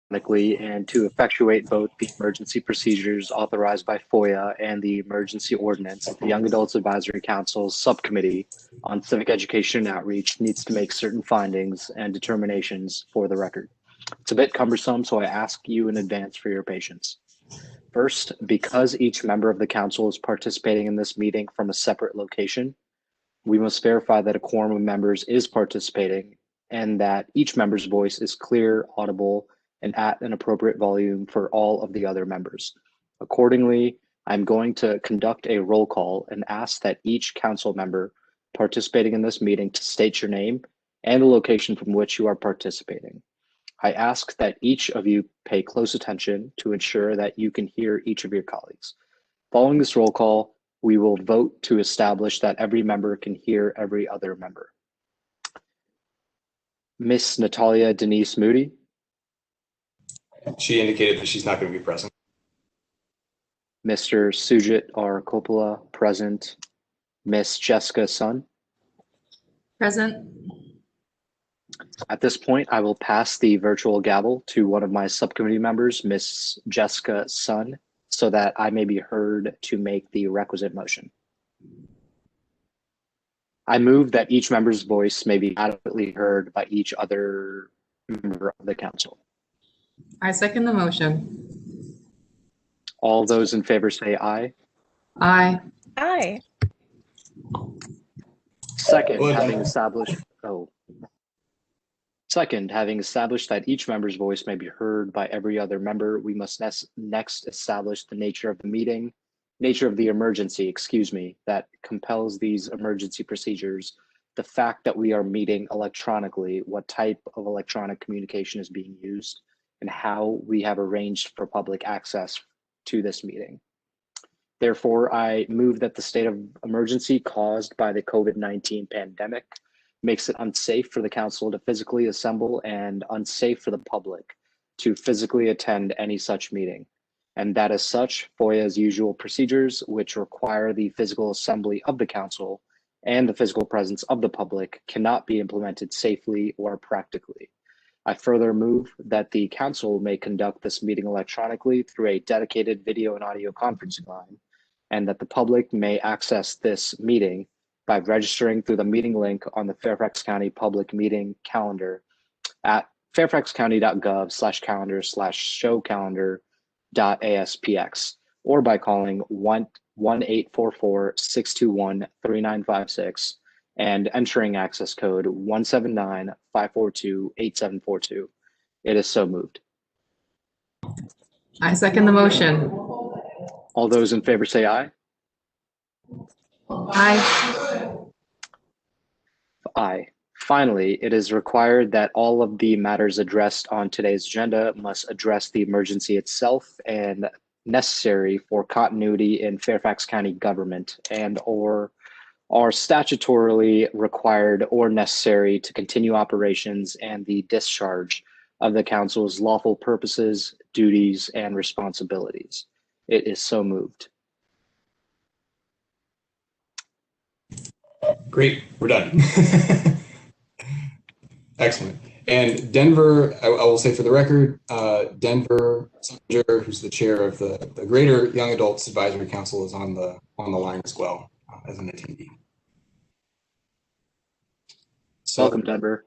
and to effectuate both the emergency procedures authorized by FOIA and the emergency ordinance, the Young Adults Advisory Council's Subcommittee on Civic Education and Outreach needs to make certain findings and determinations for the record. It's a bit cumbersome, so I ask you in advance for your patience. First, because each member of the council is participating in this meeting from a separate location, we must verify that a quorum of members is participating and that each member's voice is clear, audible, and at an appropriate volume for all of the other members. Accordingly, I'm going to conduct a roll call and ask that each council member participating in this meeting to state your name and the location from which you are participating. I ask that each of you pay close attention to ensure that you can hear each of your colleagues. Following this roll call, we will vote to establish that every member can hear every other member. Miss Natalia Denise Moody. She indicated that she's not going to be present. Mr. Sujit R. Coppola, present. Miss Jessica Sun. Present. At this point, I will pass the virtual gavel to one of my subcommittee members, Miss Jessica Sun, so that I may be heard to make the requisite motion. I move that each member's voice may be adequately heard by each other member of the council. I second the motion. All those in favor say aye. Aye. Aye. Second, having established that each member's voice may be heard by every other member, we must next establish the nature of the meeting, nature of the emergency, that compels these emergency procedures, the fact that we are meeting electronically, what type of electronic communication is being used, and how we have arranged for public access to this meeting. Therefore, I move that the state of emergency caused by the COVID-19 pandemic makes it unsafe for the council to physically assemble and unsafe for the public to physically attend any such meeting. And that as such, FOIA's usual procedures, which require the physical assembly of the council and the physical presence of the public, cannot be implemented safely or practically. I further move that the council may conduct this meeting electronically through a dedicated video and audio conferencing line, and that the public may access this meeting by registering through the meeting link on the Fairfax County Public Meeting Calendar at fairfaxcounty.gov/calendar/showcalendar.aspx, or by calling 1-844-621-3956 and entering access code 179-542-8742. It is so moved. I second the motion. All those in favor say aye. Aye. Aye. Finally, it is required that all of the matters addressed on today's agenda must address the emergency itself and necessary for continuity in Fairfax County government and or are statutorily required or necessary to continue operations and the discharge of the council's lawful purposes, duties, and responsibilities. It is so moved. Great, we're done. Excellent. And Denver, I will say for the record, Denver Sunger, who's the chair of the Greater Young Adults Advisory Council, is on the line as well as an attendee. So, welcome, Denver.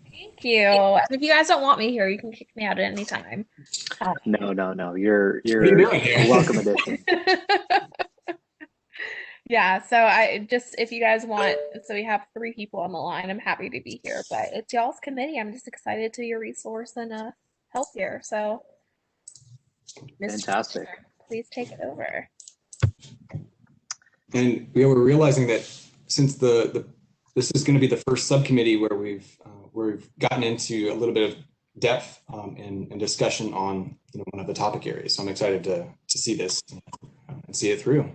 Thank you. And if you guys don't want me here, you can kick me out at any time. No. You're a welcome addition. Yeah, so I just, if you guys want, so we have 3 people on the line, I'm happy to be here, but it's y'all's committee. I'm just excited to be a resource and help here. So, Fantastic. Mr. Please take it over. And we're realizing that since this is going to be the first subcommittee where we've gotten into a little bit of depth and discussion on one of the topic areas. So I'm excited to see this and see it through.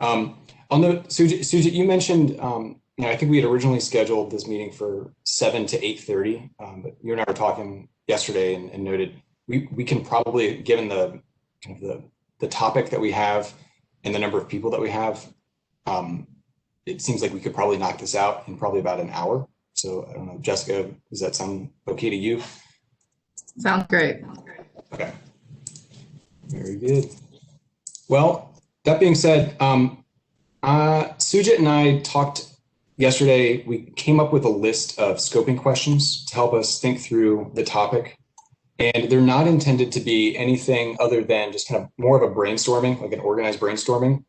On the Sujit, you mentioned, I think we had originally scheduled this meeting for 7 to 8:30, but you and I were talking yesterday and noted we can probably, given the kind of the topic that we have and the number of people that we have, it seems like we could probably knock this out in probably about an hour. So I don't know, Jessica, does that sound okay to you? Sounds great. Okay. Very good. Well, that being said, Sujit and I talked yesterday. We came up with a list of scoping questions to help us think through the topic. And they're not intended to be anything other than just kind of more of a brainstorming, like an organized brainstorming.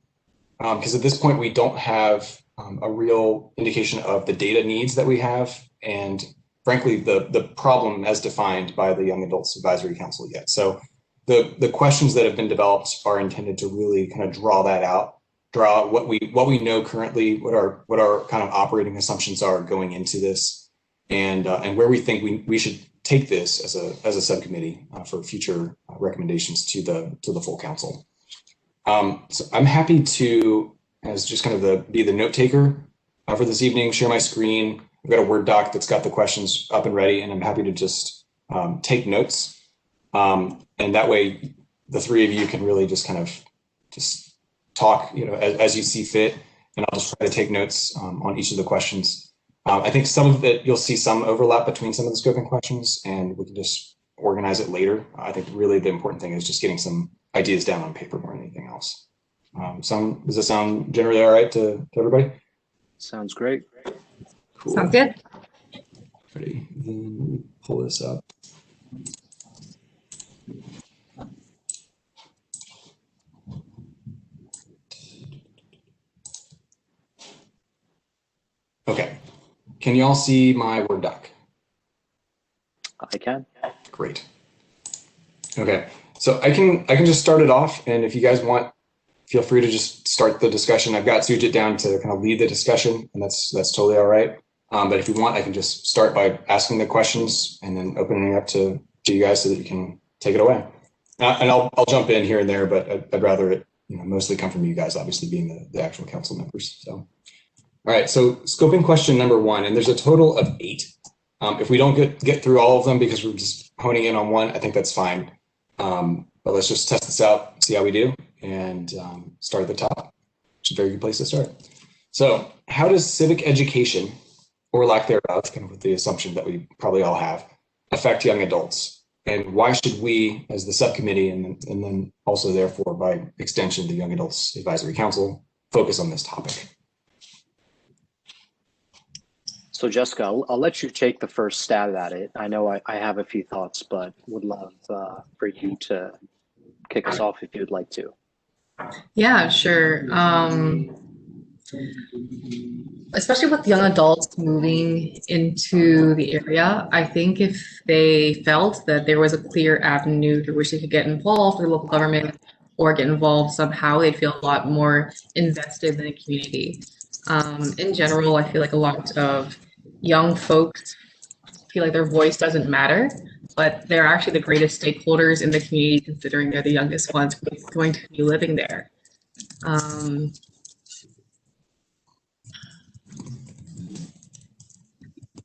Because at this point, we don't have a real indication of the data needs that we have. And frankly, the problem as defined by the Young Adults Advisory Council yet. So the questions that have been developed are intended to really kind of draw that out, draw what we know currently, what our kind of operating assumptions are going into this, and where we think we should take this as a subcommittee for future recommendations to the full council. So I'm happy to, as just kind of be the note taker for this evening, share my screen. I've got a Word doc that's got the questions up and ready, and I'm happy to just take notes. And that way, the three of you can really just kind of just talk, as you see fit, and I'll just try to take notes on each of the questions. I think some of it, you'll see some overlap between some of the scoping questions, and we can just organize it later. I think really the important thing is just getting some ideas down on paper more than anything else. Does this sound generally all right to everybody? Sounds great. Cool. Sounds good. Ready? Then let me pull this up. Okay. Can you all see my Word doc? I can. Great. Okay. So I can just start it off, and if you guys want, feel free to just start the discussion. I've got Sujit down to kind of lead the discussion, and that's totally all right. But if you want, I can just start by asking the questions and then opening it up to you guys so that you can take it away. And I'll jump in here and there, but I'd rather it mostly come from you guys, obviously being the actual council members. So. All right, so scoping question number 1, and there's a total of 8. If we don't get through all of them because we're just honing in on one, I think that's fine. But let's just test this out, see how we do, and start at the top, which is a very good place to start. So how does civic education, or lack thereof, kind of with the assumption that we probably all have, affect young adults? And why should we, as the subcommittee, and then also therefore by extension, the Young Adults Advisory Council, focus on this topic? So Jessica, I'll let you take the first stab at it. I know I have a few thoughts, but would love for you to kick us off if you'd like to. Yeah, sure. Especially with young adults moving into the area, I think if they felt that there was a clear avenue through which they could get involved with local government or get involved somehow, they'd feel a lot more invested in the community. In general, I feel like a lot of young folks feel like their voice doesn't matter, but they're actually the greatest stakeholders in the community, considering they're the youngest ones going to be living there.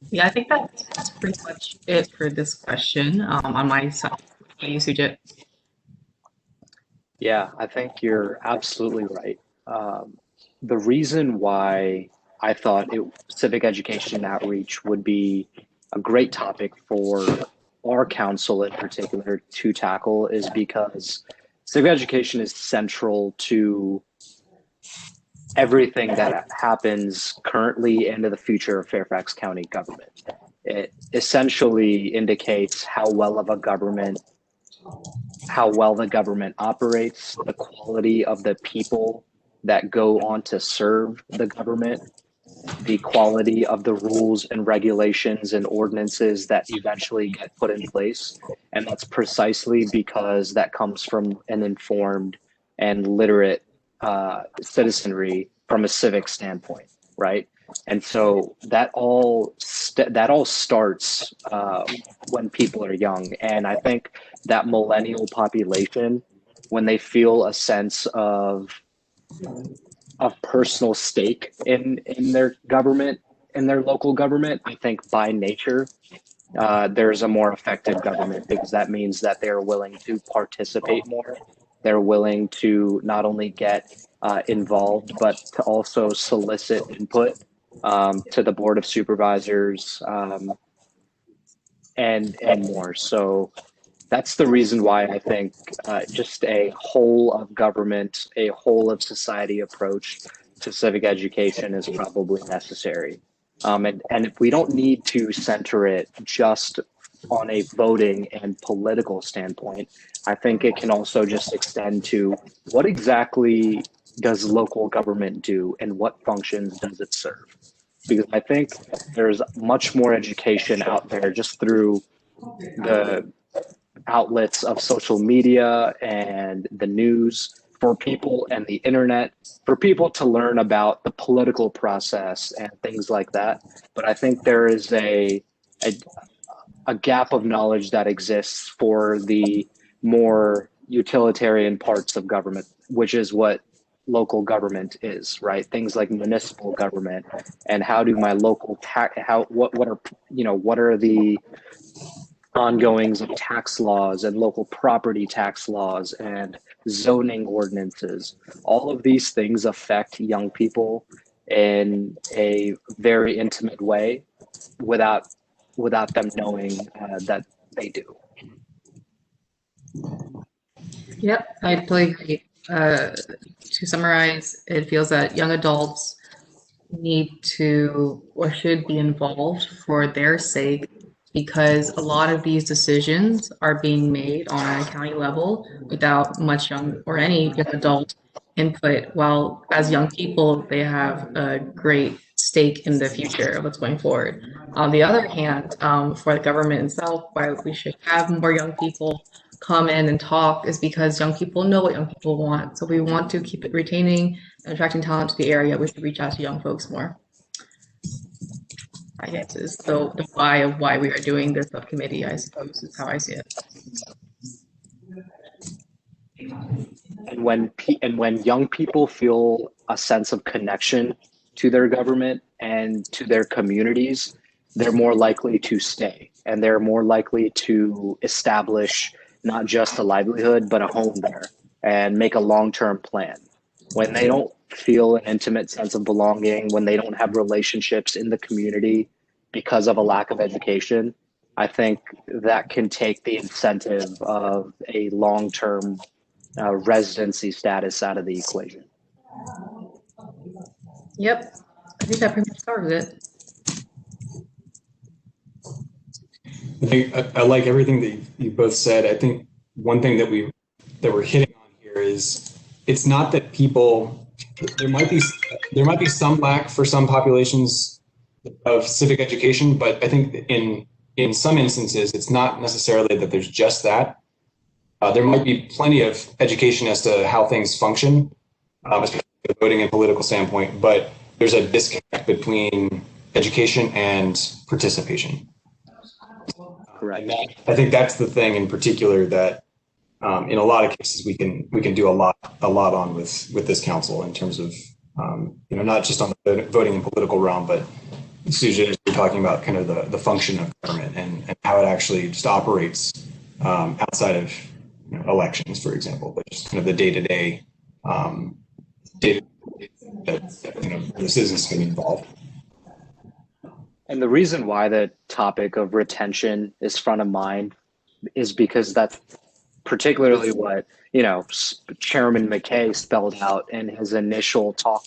Yeah, I think that's pretty much it for this question on my side. How do you, Sujit? Yeah, I think you're absolutely right. The reason why I thought civic education outreach would be a great topic for our council in particular to tackle is because civic education is central to everything that happens currently and in the future of Fairfax County government. It essentially indicates how well the government operates, the quality of the people that go on to serve the government, the quality of the rules and regulations and ordinances that eventually get put in place. And that's precisely because that comes from an informed and literate citizenry from a civic standpoint, right? And so that all starts when people are young. And I think that millennial population, when they feel a sense of personal stake in their government, in their local government, I think by nature, there's a more effective government, because that means that they're willing to participate more. They're willing to not only get involved, but to also solicit input to the Board of Supervisors, and more. So that's the reason why I think just a whole of government, a whole of society approach to civic education is probably necessary. And if we don't need to center it just on a voting and political standpoint, I think it can also just extend to what exactly does local government do and what functions does it serve? Because I think there's much more education out there just through the outlets of social media and the news for people and the internet for people to learn about the political process and things like that. But I think there is a gap of knowledge that exists for the more utilitarian parts of government, which is what local government is, right? Things like municipal government and how do my local tax, what are, what are the ongoings of tax laws and local property tax laws and zoning ordinances. All of these things affect young people in a very intimate way without them knowing that they do. Yep, I totally agree. To summarize, it feels that young adults need to or should be involved for their sake because a lot of these decisions are being made on a county level without much young or any young adult input. While as young people, they have a great stake in the future of what's going forward. On the other hand, for the government itself, why we should have more young people come in and talk is because young people know what young people want. So we want to keep it retaining and attracting talent to the area. We should reach out to young folks more. I guess is the why of why we are doing this subcommittee, I suppose, is how I see it. And when young people feel a sense of connection to their government and to their communities, they're more likely to stay and they're more likely to establish not just a livelihood, but a home there and make a long-term plan. When they don't feel an intimate sense of belonging, when they don't have relationships in the community because of a lack of education, I think that can take the incentive of a long-term residency status out of the equation. Yep, I think that pretty much covers it. I like everything that you both said. I think one thing that we're hitting on here is it's not that people, there might be some lack for some populations of civic education, but I think in some instances it's not necessarily that there's just that. There might be plenty of education as to how things function, especially from a voting and political standpoint, but there's a disconnect between education and participation. Correct. And I think that's the thing in particular that in a lot of cases we can do a lot on with this council in terms of not just on the voting and political realm, but Susan, we're talking about kind of the function of government and how it actually just operates outside of elections, for example, but just kind of the day-to-day that the citizens can be involved. And the reason why the topic of retention is front of mind is because that's particularly what, Chairman McKay spelled out in his initial talk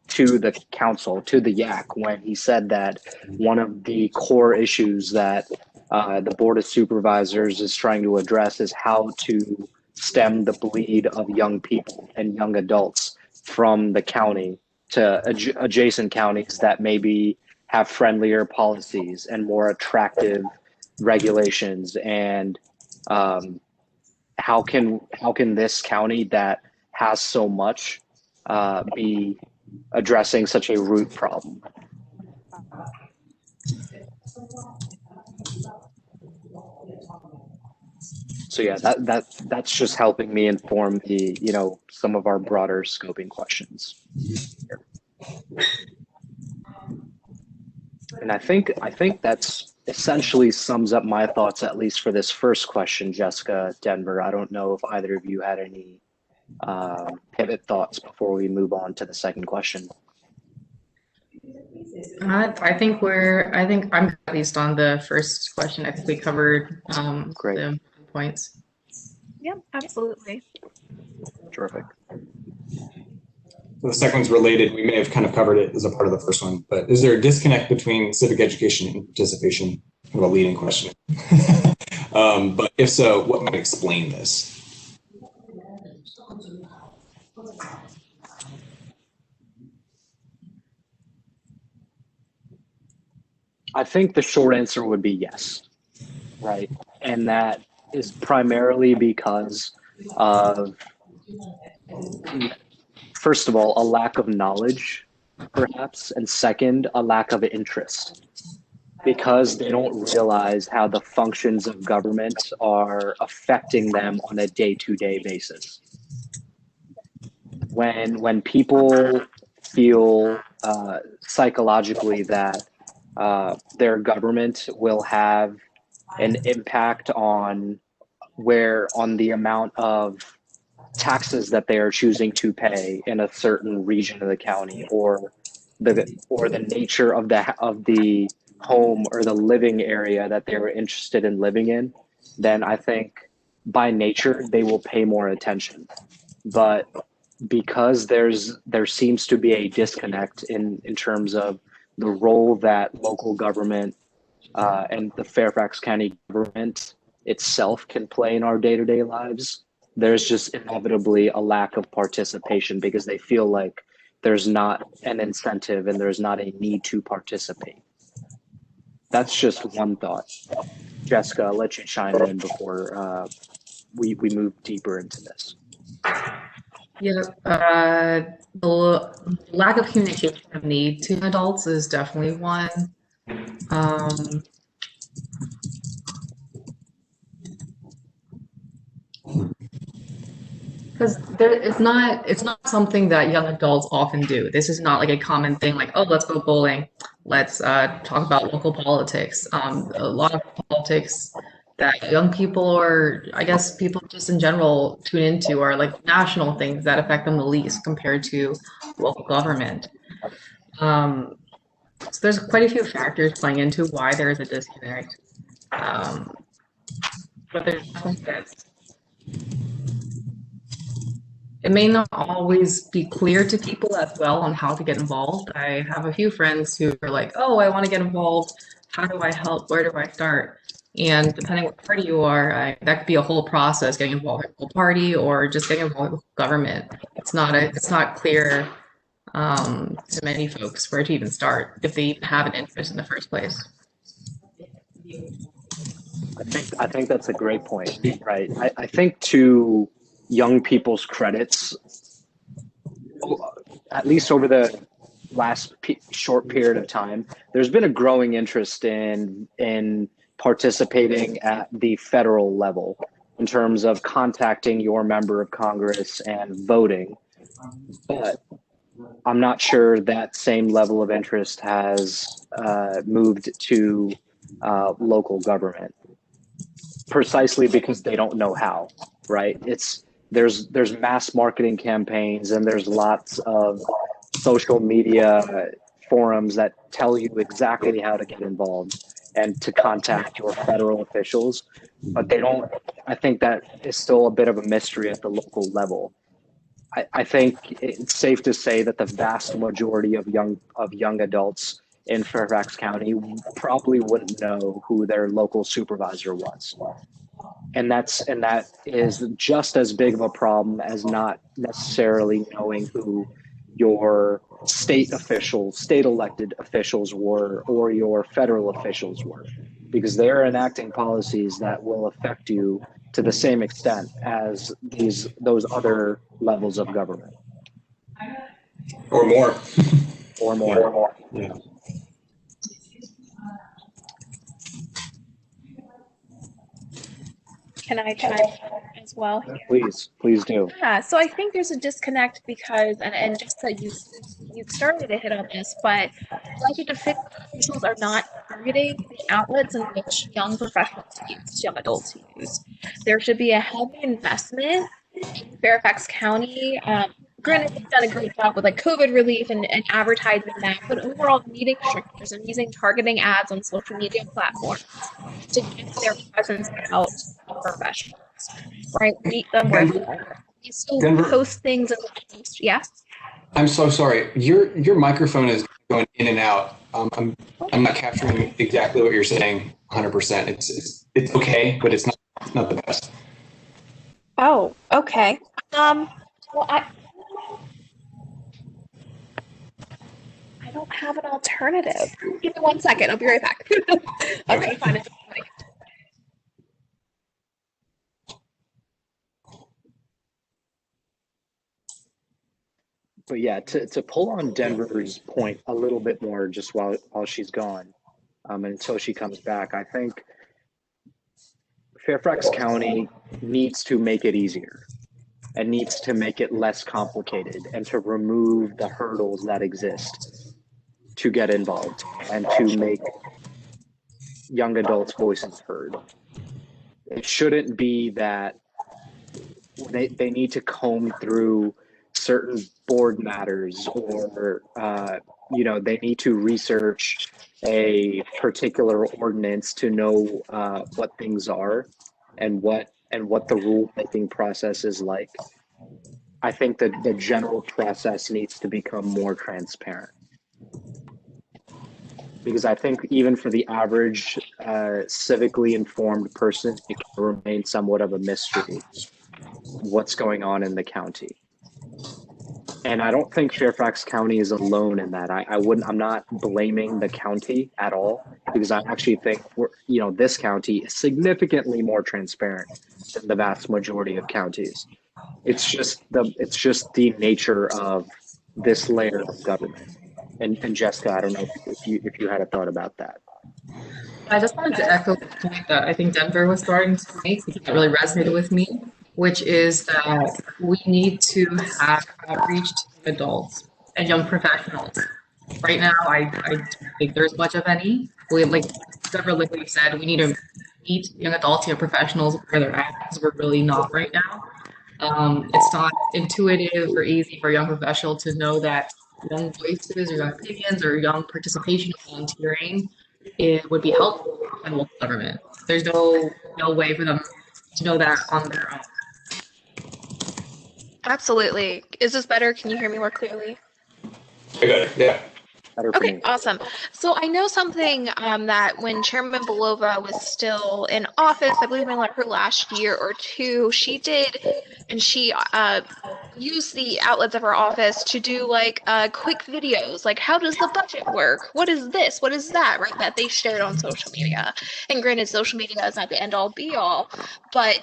to the council, to the YAC, when he said that one of the core issues that the Board of Supervisors is trying to address is how to stem the bleed of young people and young adults from the county to adjacent counties that maybe have friendlier policies and more attractive regulations. And how can this county that has so much be addressing such a root problem? So yeah, that's just helping me inform the some of our broader scoping questions. And I think that's essentially sums up my thoughts, at least for this first question, Jessica, Denver. I don't know if either of you had any pivot thoughts before we move on to the second question. I think I'm at least on the first question. I think we covered Great. the points. Yeah, absolutely. Terrific. So the second one's related. We may have kind of covered it as a part of the first one, but is there a disconnect between civic education and participation? Kind of a leading question. But if so, what might explain this? I think the short answer would be yes, right? And that is primarily because of, first of all, a lack of knowledge, perhaps, and second, a lack of interest, because they don't realize how the functions of government are affecting them on a day-to-day basis. When people feel psychologically that their government will have an impact on the amount of taxes that they are choosing to pay in a certain region of the county, or the nature of the home or the living area that they're interested in living in, then I think by nature they will pay more attention. But because there seems to be a disconnect in terms of the role that local government and the Fairfax County government itself can play in our day-to-day lives, there's just inevitably a lack of participation because they feel like there's not an incentive and there's not a need to participate. That's just one thought. Jessica, I'll let you chime in before we move deeper into this. Yeah, the lack of communication of need to adults is definitely one. Because it's not something that young adults often do. This is not like a common thing, like, oh, let's go bowling, let's talk about local politics. A lot of politics that young people, or I guess people just in general, tune into are like national things that affect them the least compared to local government. So there's quite a few factors playing into why there is a disconnect. But there's it may not always be clear to people as well on how to get involved. I have a few friends who are like, oh, I want to get involved. How do I help? Where do I start? And depending what party you are, that could be a whole process, getting involved with a local party or just getting involved with government. It's not clear to many folks where to even start if they even have an interest in the first place. I think that's a great point, right? I think to young people's credits, at least over the last short period of time, there's been a growing interest in participating at the federal level in terms of contacting your member of Congress and voting. But I'm not sure that same level of interest has moved to local government, precisely because they don't know how, right? There's mass marketing campaigns and there's lots of social media forums that tell you exactly how to get involved and to contact your federal officials, but they don't. I think that is still a bit of a mystery at the local level. I think it's safe to say that the vast majority of young adults in Fairfax County probably wouldn't know who their local supervisor was. And that is just as big of a problem as not necessarily knowing who your state elected officials were, or your federal officials were, because they're enacting policies that will affect you to the same extent as those other levels of government. Or more. Or more. Yeah. Can I chime in as well here? Please do. Yeah, so I think there's a disconnect because, and just that you started to hit on this, but elected officials are not targeting the outlets in which young professionals use, young adults use. There should be a heavy investment in Fairfax County granted, they've done a great job with like COVID relief and advertising that, but overall meeting strictures and using targeting ads on social media platforms to get their presence out to professionals, right? Meet them where they are. You still Denver, post things in the post, yeah? I'm so sorry. Your microphone is going in and out. I'm not capturing exactly what you're saying 100%. It's okay, but it's not the best. Oh, okay. Well, I don't have an alternative. Give me 1 second. I'll be right back. Okay, fine. It's funny. But yeah, to pull on Denver's point a little bit more, just while she's gone, until she comes back, I think Fairfax County needs to make it easier and needs to make it less complicated and to remove the hurdles that exist to get involved and to make young adults' voices heard. It shouldn't be that they need to comb through certain board matters, or they need to research a particular ordinance to know what things are and what the rule making process is like. I think that the general process needs to become more transparent, because I think even for the average civically informed person, it can remain somewhat of a mystery what's going on in the county. And I don't think Fairfax County is alone in that. I'm not blaming the county at all, because I actually think this county is significantly more transparent than the vast majority of counties. It's just the nature of this layer of government. And Jessica, I don't know if you had a thought about that. I just wanted to echo the point that I think Denver was starting to make, because it really resonated with me, which is that we need to have outreach to adults and young professionals. Right now, I don't think there's much of any. Like Denver literally said, we need to meet young adults, young professionals where they're at, because we're really not right now. It's not intuitive or easy for a young professional to know that young voices or young opinions or young participation in volunteering, it would be helpful in local government. There's no way for them to know that on their own. Absolutely. Is this better? Can you hear me more clearly? I got it. Yeah. Okay, awesome. So I know something that when Chairman Belova was still in office, I believe in like her last year or two, she did, and she used the outlets of her office to do like quick videos, like how does the budget work? What is this? What is that? Right, that they shared on social media. And granted, social media is not the end all be all, but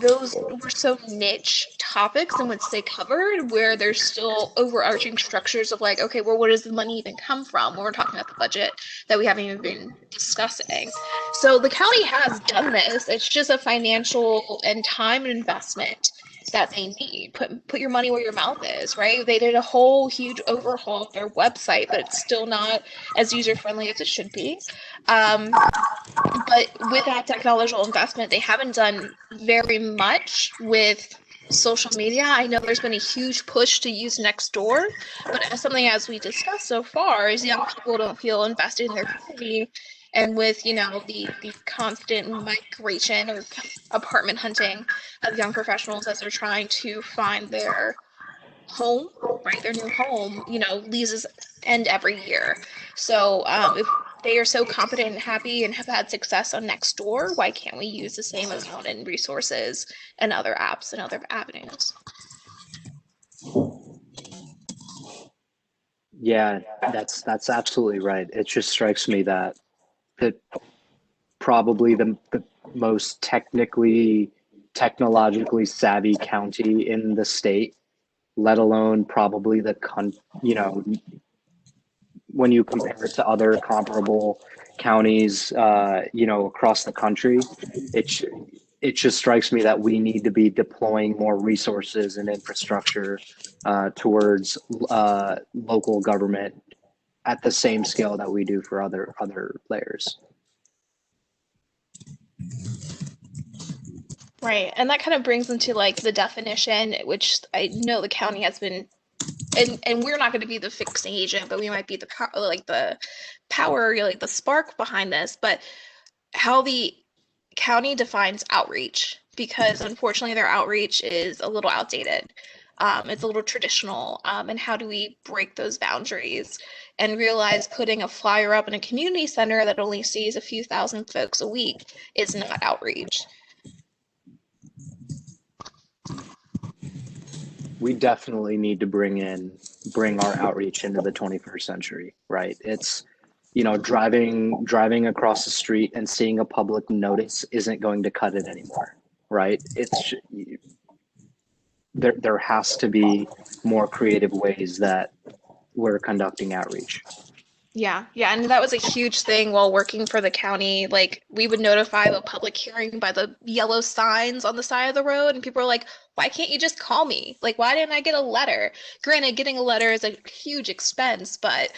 those were so niche topics in which they covered, where there's still overarching structures of like, okay, well, where does the money even come from when we're talking about the budget that we haven't even been discussing? So the county has done this. It's just a financial and time investment that they need. Put your money where your mouth is, right? They did a whole huge overhaul of their website, but it's still not as user friendly as it should be. But with that technological investment, they haven't done very much with social media. I know there's been a huge push to use Nextdoor, but as something as we discussed so far is young people don't feel invested in their community. And with, the constant migration or apartment hunting of young professionals as they're trying to find their home, right, their new home, leases end every year. So if they are so confident and happy and have had success on Nextdoor, why can't we use the same amount in resources and other apps and other avenues? Yeah, that's absolutely right. It just strikes me that probably the most technologically savvy county in the state, let alone probably when you compare it to other comparable counties, across the country, it just strikes me that we need to be deploying more resources and infrastructure towards local government at the same scale that we do for other layers. Right. And that kind of brings into like the definition, which I know the county has been, and we're not going to be the fixing agent, but we might be the power, like the spark behind this, but how the county defines outreach, because unfortunately their outreach is a little outdated. It's a little traditional. And how do we break those boundaries and realize putting a flyer up in a community center that only sees a few thousand folks a week is not outreach? We definitely need to bring our outreach into the 21st century, right? It's, driving across the street and seeing a public notice isn't going to cut it anymore, right? There has to be more creative ways that we're conducting outreach. Yeah, and that was a huge thing while working for the county. Like, we would notify the public hearing by the yellow signs on the side of the road, and people are like, why can't you just call me? Like, why didn't I get a letter? Granted, getting a letter is a huge expense, but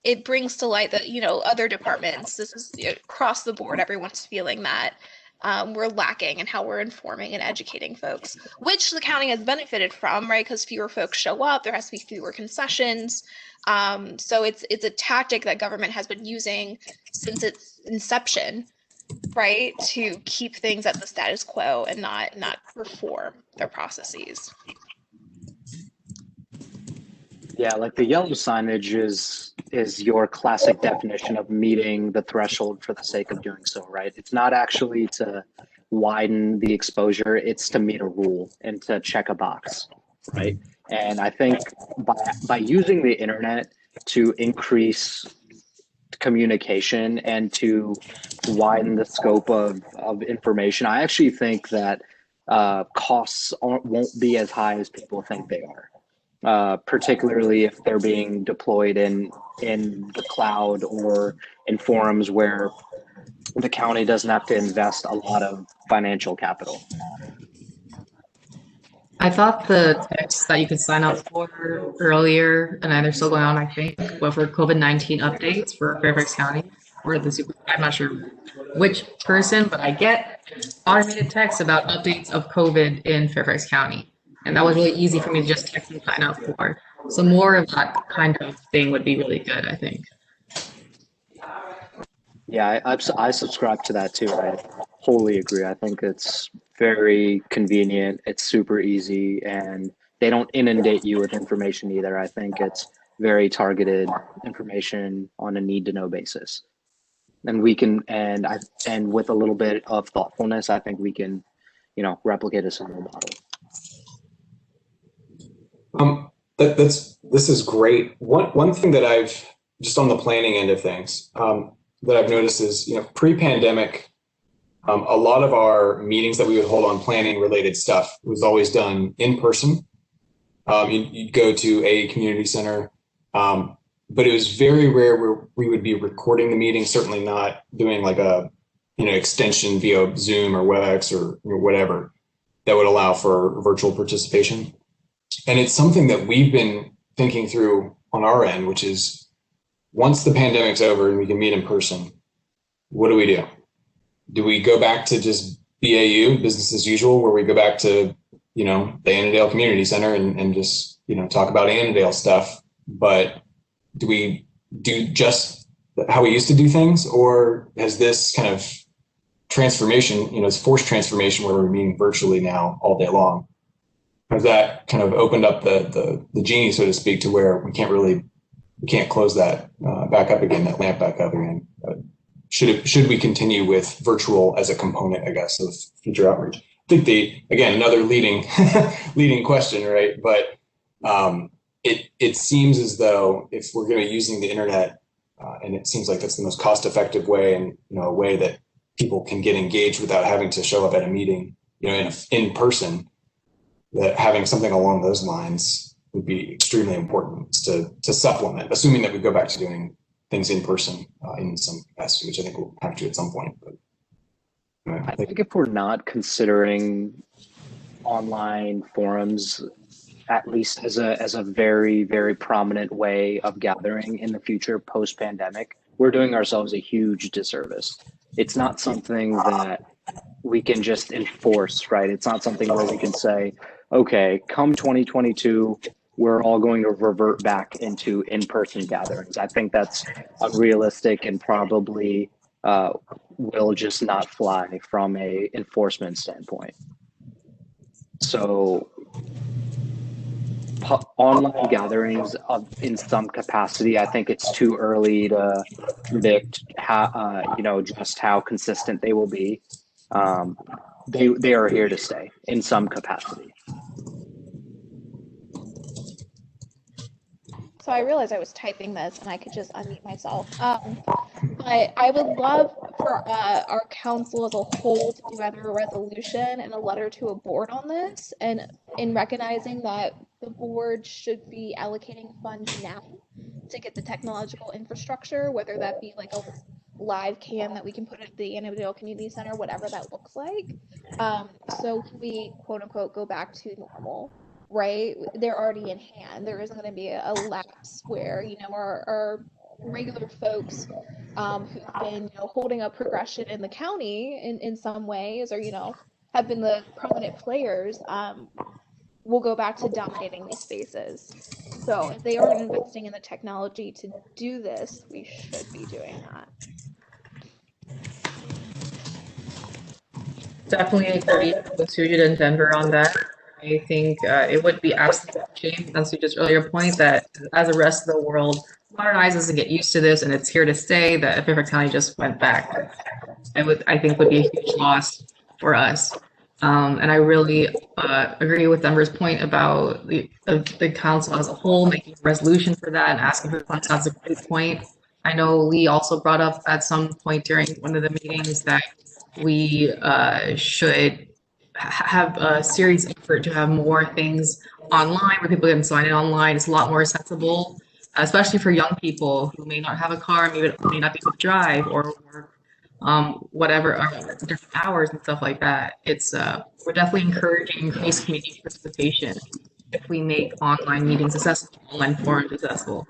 it brings to light that, other departments, this is across the board, everyone's feeling that we're lacking in how we're informing and educating folks, which the county has benefited from, right? Because fewer folks show up, there has to be fewer concessions. So it's a tactic that government has been using since its inception, right, to keep things at the status quo and not reform their processes. Yeah, like the yellow signage is your classic definition of meeting the threshold for the sake of doing so, right? It's not actually to widen the exposure, it's to meet a rule and to check a box, right? And I think by using the internet to increase communication and to widen the scope of information, I actually think that costs won't be as high as people think they are, particularly if they're being deployed in the cloud or in forums where the county doesn't have to invest a lot of financial capital. I thought the text that you could sign up for earlier, and they're still going on, I think, were for COVID-19 updates for Fairfax County, or I'm not sure which person, but I get automated texts about updates of COVID in Fairfax County. And that was really easy for me to just text and sign up for. So more of that kind of thing would be really good, I think. Yeah, I subscribe to that too. I wholly agree. I think it's very convenient. It's super easy, and they don't inundate you with information either. I think it's very targeted information on a need-to-know basis, and we can and with a little bit of thoughtfulness, I think we can, replicate a similar model. This is great. One thing that I've just on the planning end of things that I've noticed is, pre-pandemic, a lot of our meetings that we would hold on planning related stuff was always done in person. You'd go to a community center, but it was very rare where we would be recording the meeting, certainly not doing like a, extension via Zoom or WebEx or whatever that would allow for virtual participation. And it's something that we've been thinking through on our end, which is once the pandemic's over and we can meet in person, what do we do? Do we go back to just BAU, business as usual, where we go back to, the Annandale Community Center and just, talk about Annandale stuff? But do we do just how we used to do things? Or has this kind of transformation, this forced transformation where we're meeting virtually now all day long, has that kind of opened up the genie, so to speak, to where we can't close that back up again, that lamp back up again? Should we continue with virtual as a component, I guess, of future outreach? I think another leading question, right? But it seems as though if we're going to be using the internet, and it seems like that's the most cost-effective way, and a way that people can get engaged without having to show up at a meeting, in person, that having something along those lines would be extremely important to supplement, assuming that we go back to doing things in person in some capacity, which I think we'll have to at some point. But I think if we're not considering online forums, at least as a very, very prominent way of gathering in the future post-pandemic, we're doing ourselves a huge disservice. It's not something that we can just enforce, right? It's not something where we can say, okay, come 2022, we're all going to revert back into in-person gatherings. I think that's unrealistic and probably will just not fly from a enforcement standpoint. So online gatherings in some capacity, I think it's too early to predict how, just how consistent they will be. They are here to stay in some capacity. So I realized I was typing this and I could just unmute myself. But I would love for our council as a whole to do either a resolution and a letter to a board on this, and in recognizing that the board should be allocating funds now to get the technological infrastructure, whether that be like a live cam that we can put at the Annandale Community Center, whatever that looks like. So we quote unquote go back to normal. Right, they're already in hand. There isn't going to be a lapse where our regular folks who've been holding up progression in the county in some ways, or have been the prominent players, will go back to dominating these spaces. So if they aren't investing in the technology to do this, we should be doing that. Definitely agree with Sujit and Denver on that. I think it would be absolutely a shame, on Sujit's earlier point, that as the rest of the world modernizes and get used to this and it's here to stay, that Fairfax County just went back. I think would be a huge loss for us. And I really agree with Denver's point about the council as a whole making a resolution for that and asking for funds. That's a great point. I know Lee also brought up at some point during one of the meetings that we should have a serious effort to have more things online where people can sign in online. It's a lot more accessible, especially for young people who may not have a car, may not be able to drive or work, whatever, different hours and stuff like that. It's we're definitely encouraging increased community participation if we make online meetings accessible, online forums accessible.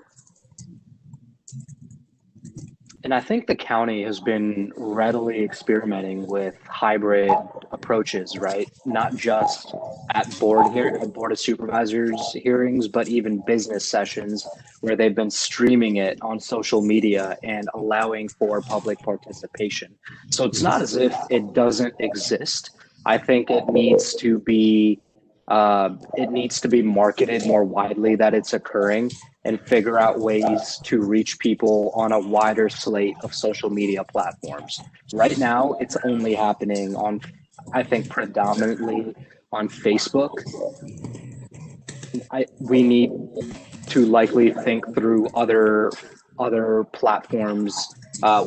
And I think the county has been readily experimenting with hybrid approaches, right? Not just at board of supervisors hearings, but even business sessions where they've been streaming it on social media and allowing for public participation. So it's not as if it doesn't exist. I think it needs to be marketed more widely that it's occurring, and figure out ways to reach people on a wider slate of social media platforms. Right now, it's only happening on, I think, predominantly on Facebook. We need to likely think through other platforms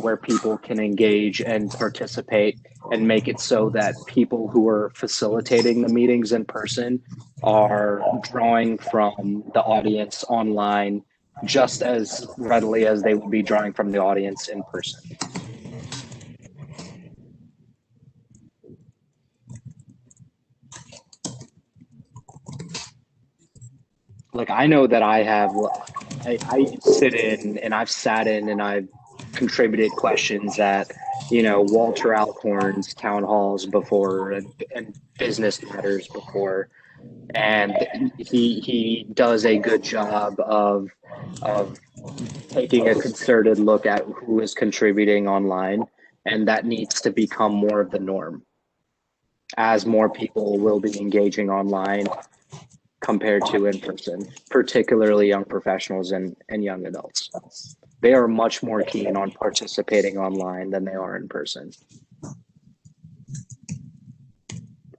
where people can engage and participate, and make it so that people who are facilitating the meetings in person are drawing from the audience online just as readily as they would be drawing from the audience in person. Like, I know that I sit in and I've sat in and I've contributed questions at, Walter Alcorn's town halls before, and business matters before. And he does a good job of taking a concerted look at who is contributing online, and that needs to become more of the norm as more people will be engaging online compared to in person, particularly young professionals and young adults. They are much more keen on participating online than they are in person.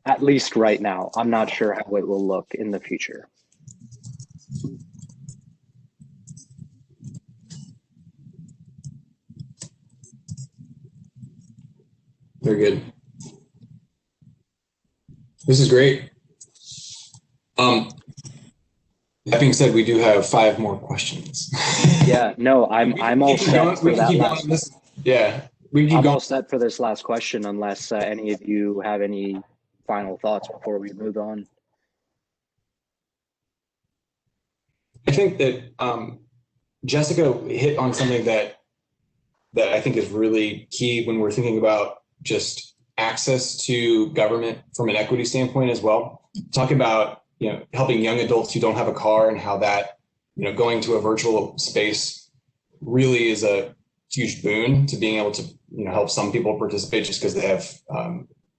At least right now. I'm not sure how it will look in the future. Very good. This is great. That being said, we do have 5 more questions. Yeah, no, I'm all set for that last. Yeah, I'm all set for this last question, unless any of you have any final thoughts before we move on. I think that Jessica hit on something that I think is really key when we're thinking about just access to government from an equity standpoint as well. Talk about, helping young adults who don't have a car and how that, going to a virtual space really is a huge boon to being able to, help some people participate just because they have,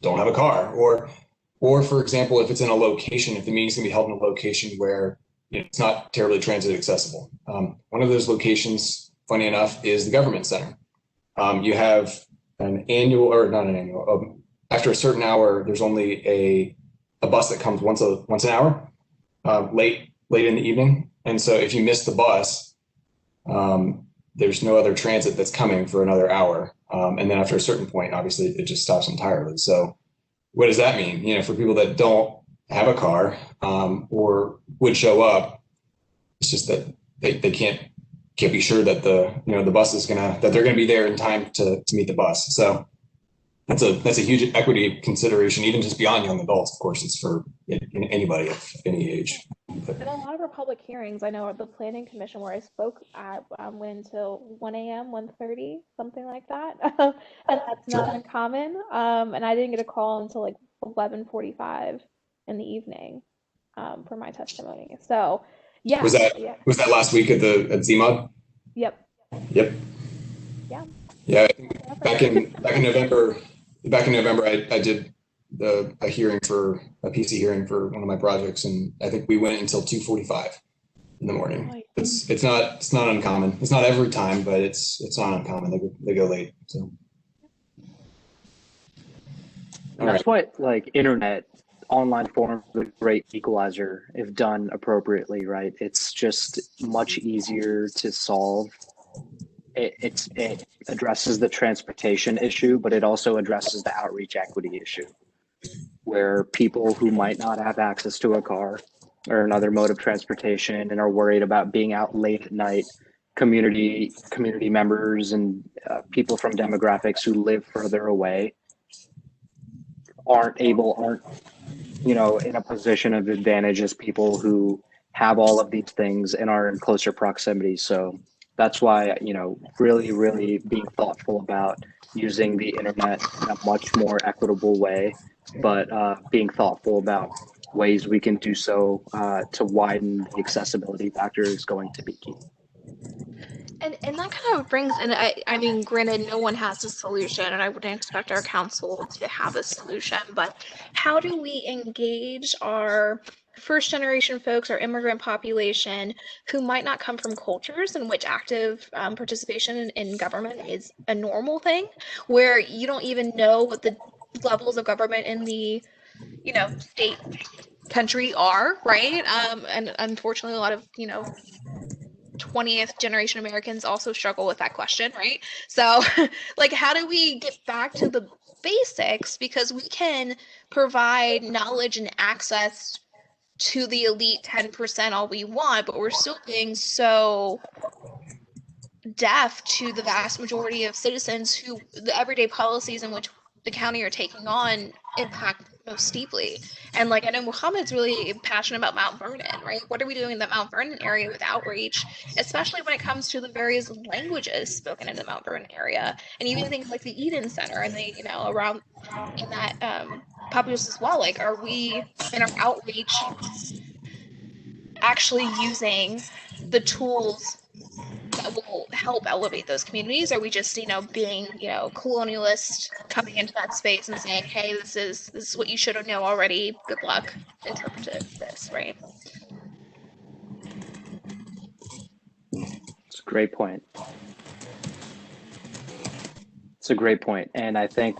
don't have a car, or for example, if it's in a location, if the meeting's gonna be held in a location where it's not terribly transit accessible. One of those locations, funny enough, is the government center. You have an annual, or not an annual, after a certain hour, there's only a bus that comes once an hour, late in the evening. And so if you miss the bus, there's no other transit that's coming for another hour. And then after a certain point, obviously it just stops entirely. So what does that mean? For people that don't have a car, or would show up, it's just that they can't be sure that the bus is that they're gonna be there in time to meet the bus. So that's a huge equity consideration, even just beyond young adults. Of course, it's for anybody of any age. In a lot of our public hearings, I know at the Planning Commission where I spoke at went until 1 a.m., 1:30, something like that, and that's not uncommon. And I didn't get a call until like 11:45 in the evening for my testimony. So yeah. Was that last week at ZMOD? Yep. Yeah. Yeah. I think back in November. I did a PC hearing for one of my projects, and I think we went until 2:45 in the morning. It's not uncommon. It's not every time, but it's not uncommon. They go late. So that's why internet online forms a great equalizer if done appropriately, right? It's just much easier to solve. It addresses the transportation issue, but it also addresses the outreach equity issue, where people who might not have access to a car or another mode of transportation and are worried about being out late at night, community members and people from demographics who live further away aren't in a position of advantage as people who have all of these things and are in closer proximity. So that's why, really, really being thoughtful about using the internet in a much more equitable way, but being thoughtful about ways we can do so to widen the accessibility factor is going to be key. And that kind of brings, and I mean, granted, no one has a solution, and I wouldn't expect our council to have a solution, but how do we engage our first generation folks, our immigrant population, who might not come from cultures in which active participation in government is a normal thing, where you don't even know what the levels of government in the, state country are, right? And unfortunately, a lot of, 20th generation Americans also struggle with that question, right? So how do we get back to the basics? Because we can provide knowledge and access to the elite 10% all we want, but we're still being so deaf to the vast majority of citizens who the everyday policies in which the county are taking on impact most deeply. And I know Muhammad's really passionate about Mount Vernon, right? What are we doing in the Mount Vernon area with outreach, especially when it comes to the various languages spoken in the Mount Vernon area, and even things like the Eden Center and the, around in that populace as well. Are we in our outreach actually using the tools that will help elevate those communities? Are we just, being, colonialist, coming into that space and saying, hey, this is what you should have known already. Good luck. Interpret this, right? It's a great point. It's a great point. And I think,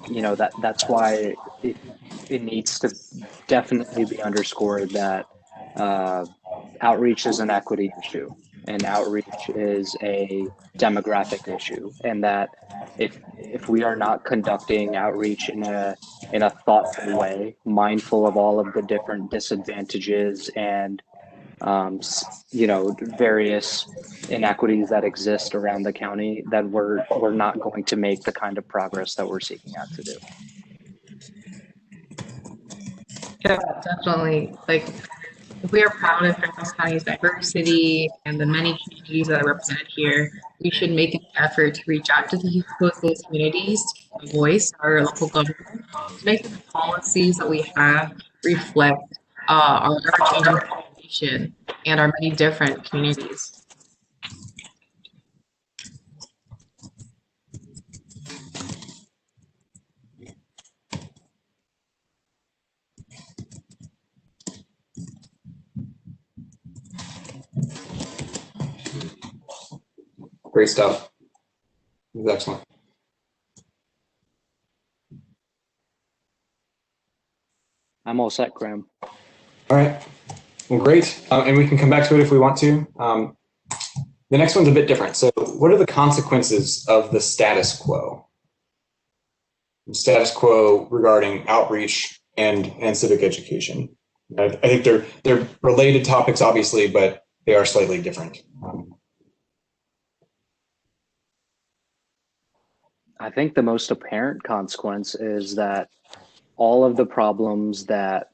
that's why it needs to definitely be underscored that outreach is an equity issue. And outreach is a demographic issue, and that if we are not conducting outreach in a thoughtful way, mindful of all of the different disadvantages and various inequities that exist around the county, then we're not going to make the kind of progress that we're seeking out to do. Yeah, definitely. If we are proud of Fairfax County's diversity and the many communities that are represented here, we should make an effort to reach out to those communities voice, our local government, to make the policies that we have reflect our ever-changing population and our many different communities. Great stuff. It was excellent. I'm all set, Graham. All right. Well, great. And we can come back to it if we want to. The next one's a bit different. So what are the consequences of the status quo? Status quo regarding outreach and civic education. I think they're related topics, obviously, but they are slightly different. I think the most apparent consequence is that all of the problems that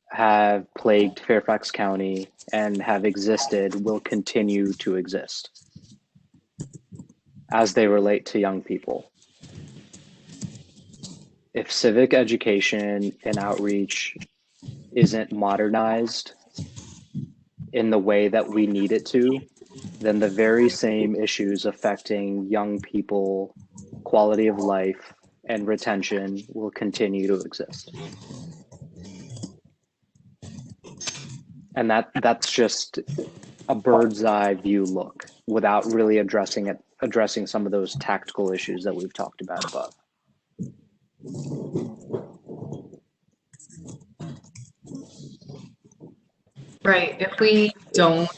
have plagued Fairfax County and have existed will continue to exist as they relate to young people. If civic education and outreach isn't modernized in the way that we need it to, then the very same issues affecting young people, quality of life, and retention will continue to exist. And that's just a bird's eye view look without really addressing some of those tactical issues that we've talked about above. Right. If we don't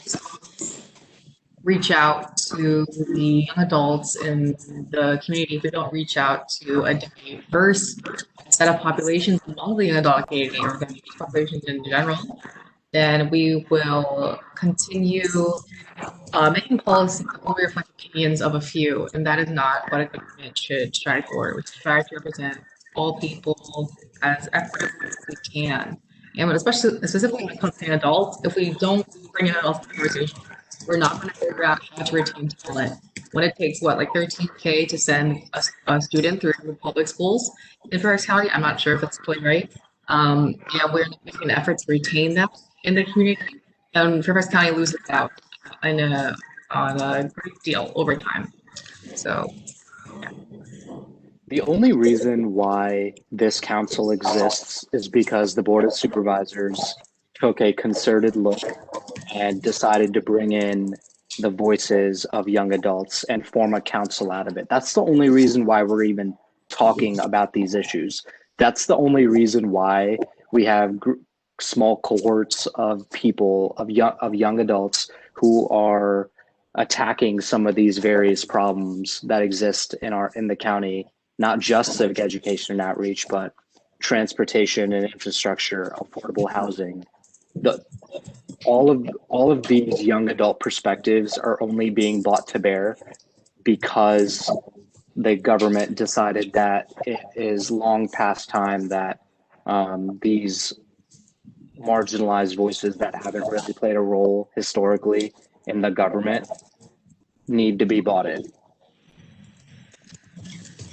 reach out to the young adults in the community, if we don't reach out to a diverse set of populations among the young adult community or the populations in general, then we will continue making policies that only reflect opinions of a few, and that is not what a government should strive for. We should strive to represent all people as equitably as we can. And specifically when it comes to adults, if we don't bring in adults to the conversation, we're not going to figure out how to retain talent. When it takes what, like $13K to send a student through the public schools in Fairfax County, I'm not sure if that's totally right. And we're making an effort to retain them in the community, and Fairfax County loses out on a great deal over time. So, yeah. The only reason why this council exists is because the Board of Supervisors took a concerted look and decided to bring in the voices of young adults and form a council out of it. That's the only reason why we're even talking about these issues. That's the only reason why we have small cohorts of people, of young adults who are attacking some of these various problems that exist in the county, not just civic education and outreach, but transportation and infrastructure, affordable housing. All of these young adult perspectives are only being brought to bear because the government decided that it is long past time that these marginalized voices that haven't really played a role historically in the government need to be bought in.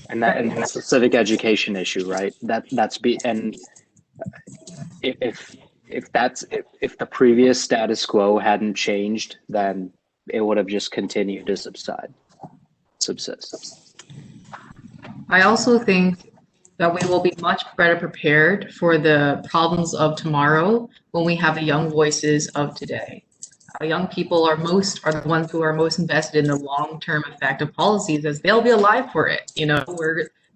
And that's a civic education issue, right? And if the previous status quo hadn't changed, then it would have just continued to subsist. I also think that we will be much better prepared for the problems of tomorrow when we have the young voices of today. Young people are the ones who are most invested in the long-term effect of policies, as they'll be alive for it.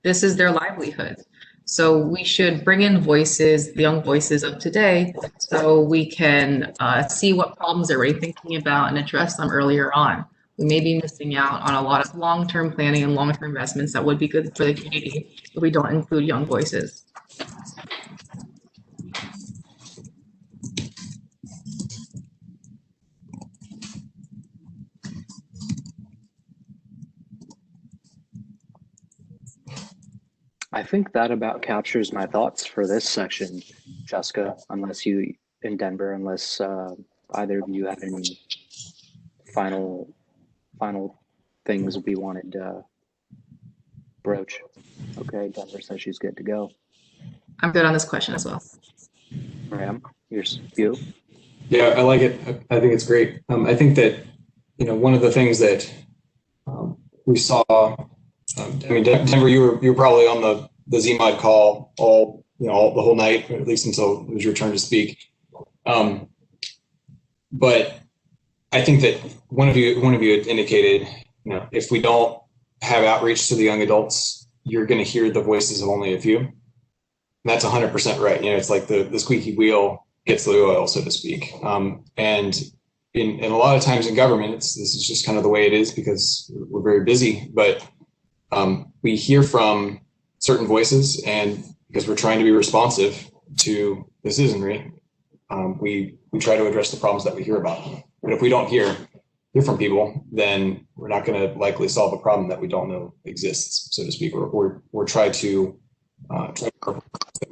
This is their livelihood. So we should bring in voices, the young voices of today, so we can see what problems they're already thinking about and address them earlier on. We may be missing out on a lot of long-term planning and long-term investments that would be good for the community if we don't include young voices. I think that about captures my thoughts for this section, Jessica, unless either of you have any final things we wanted Broach. Okay, Denver says she's good to go. I'm good on this question as well. Graham, you. Yeah, I like it. I think it's great. I think that, one of the things that we saw, Denver, you were probably on the ZMod call all the whole night, or at least until it was your turn to speak. But I think that one of you had indicated, if we don't have outreach to the young adults, you're going to hear the voices of only a few. And that's 100% right. It's like the squeaky wheel gets the oil, so to speak. And in a lot of times in government, this is just kind of the way it is because we're very busy. But we hear from certain voices, and because we're trying to be responsive to the citizenry, we try to address the problems that we hear about. But if we don't hear from people, then we're not going to likely solve a problem that we don't know exists, so to speak, or try to that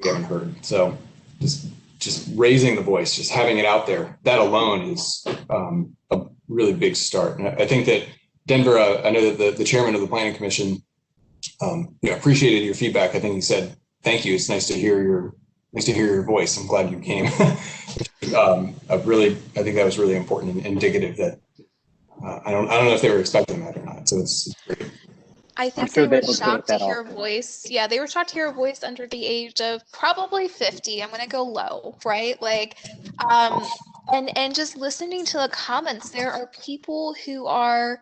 we haven't heard. So just raising the voice, just having it out there, that alone is a really big start. And I think that Denver, I know that the chairman of the planning commission appreciated your feedback. I think he said, "Thank you. It's nice to hear your voice. I'm glad you came." I think that was really important and indicative that I don't know if they were expecting that or not. So it's great. I think they were shocked to hear a voice. Yeah, they were shocked to hear a voice under the age of probably 50. I'm gonna go low, right? Like, and just listening to the comments, there are people who are,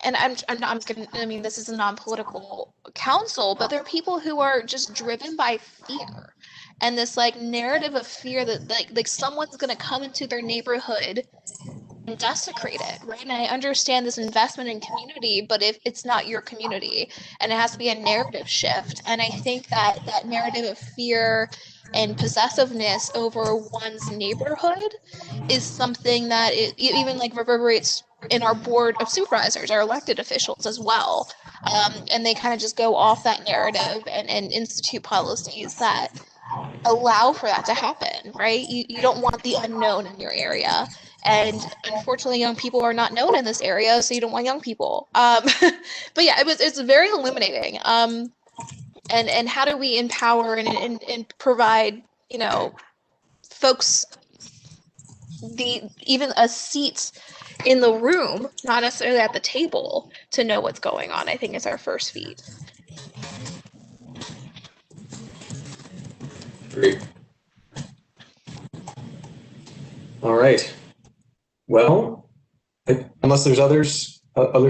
and I mean, this is a non-political council, but there are people who are just driven by fear, and this like narrative of fear that like someone's gonna come into their neighborhood and desecrate it, right? And I understand this investment in community, but if it's not your community, and it has to be a narrative shift. And I think that narrative of fear and possessiveness over one's neighborhood is something that it even like reverberates in our board of supervisors, our elected officials as well. And they kind of just go off that narrative and institute policies that allow for that to happen, right? You don't want the unknown in your area. And unfortunately, young people are not known in this area, so you don't want young people. But yeah, it's very illuminating. And how do we empower and provide, folks even a seat in the room, not necessarily at the table, to know what's going on, I think is our first feat. Great. All right. Well, unless there's other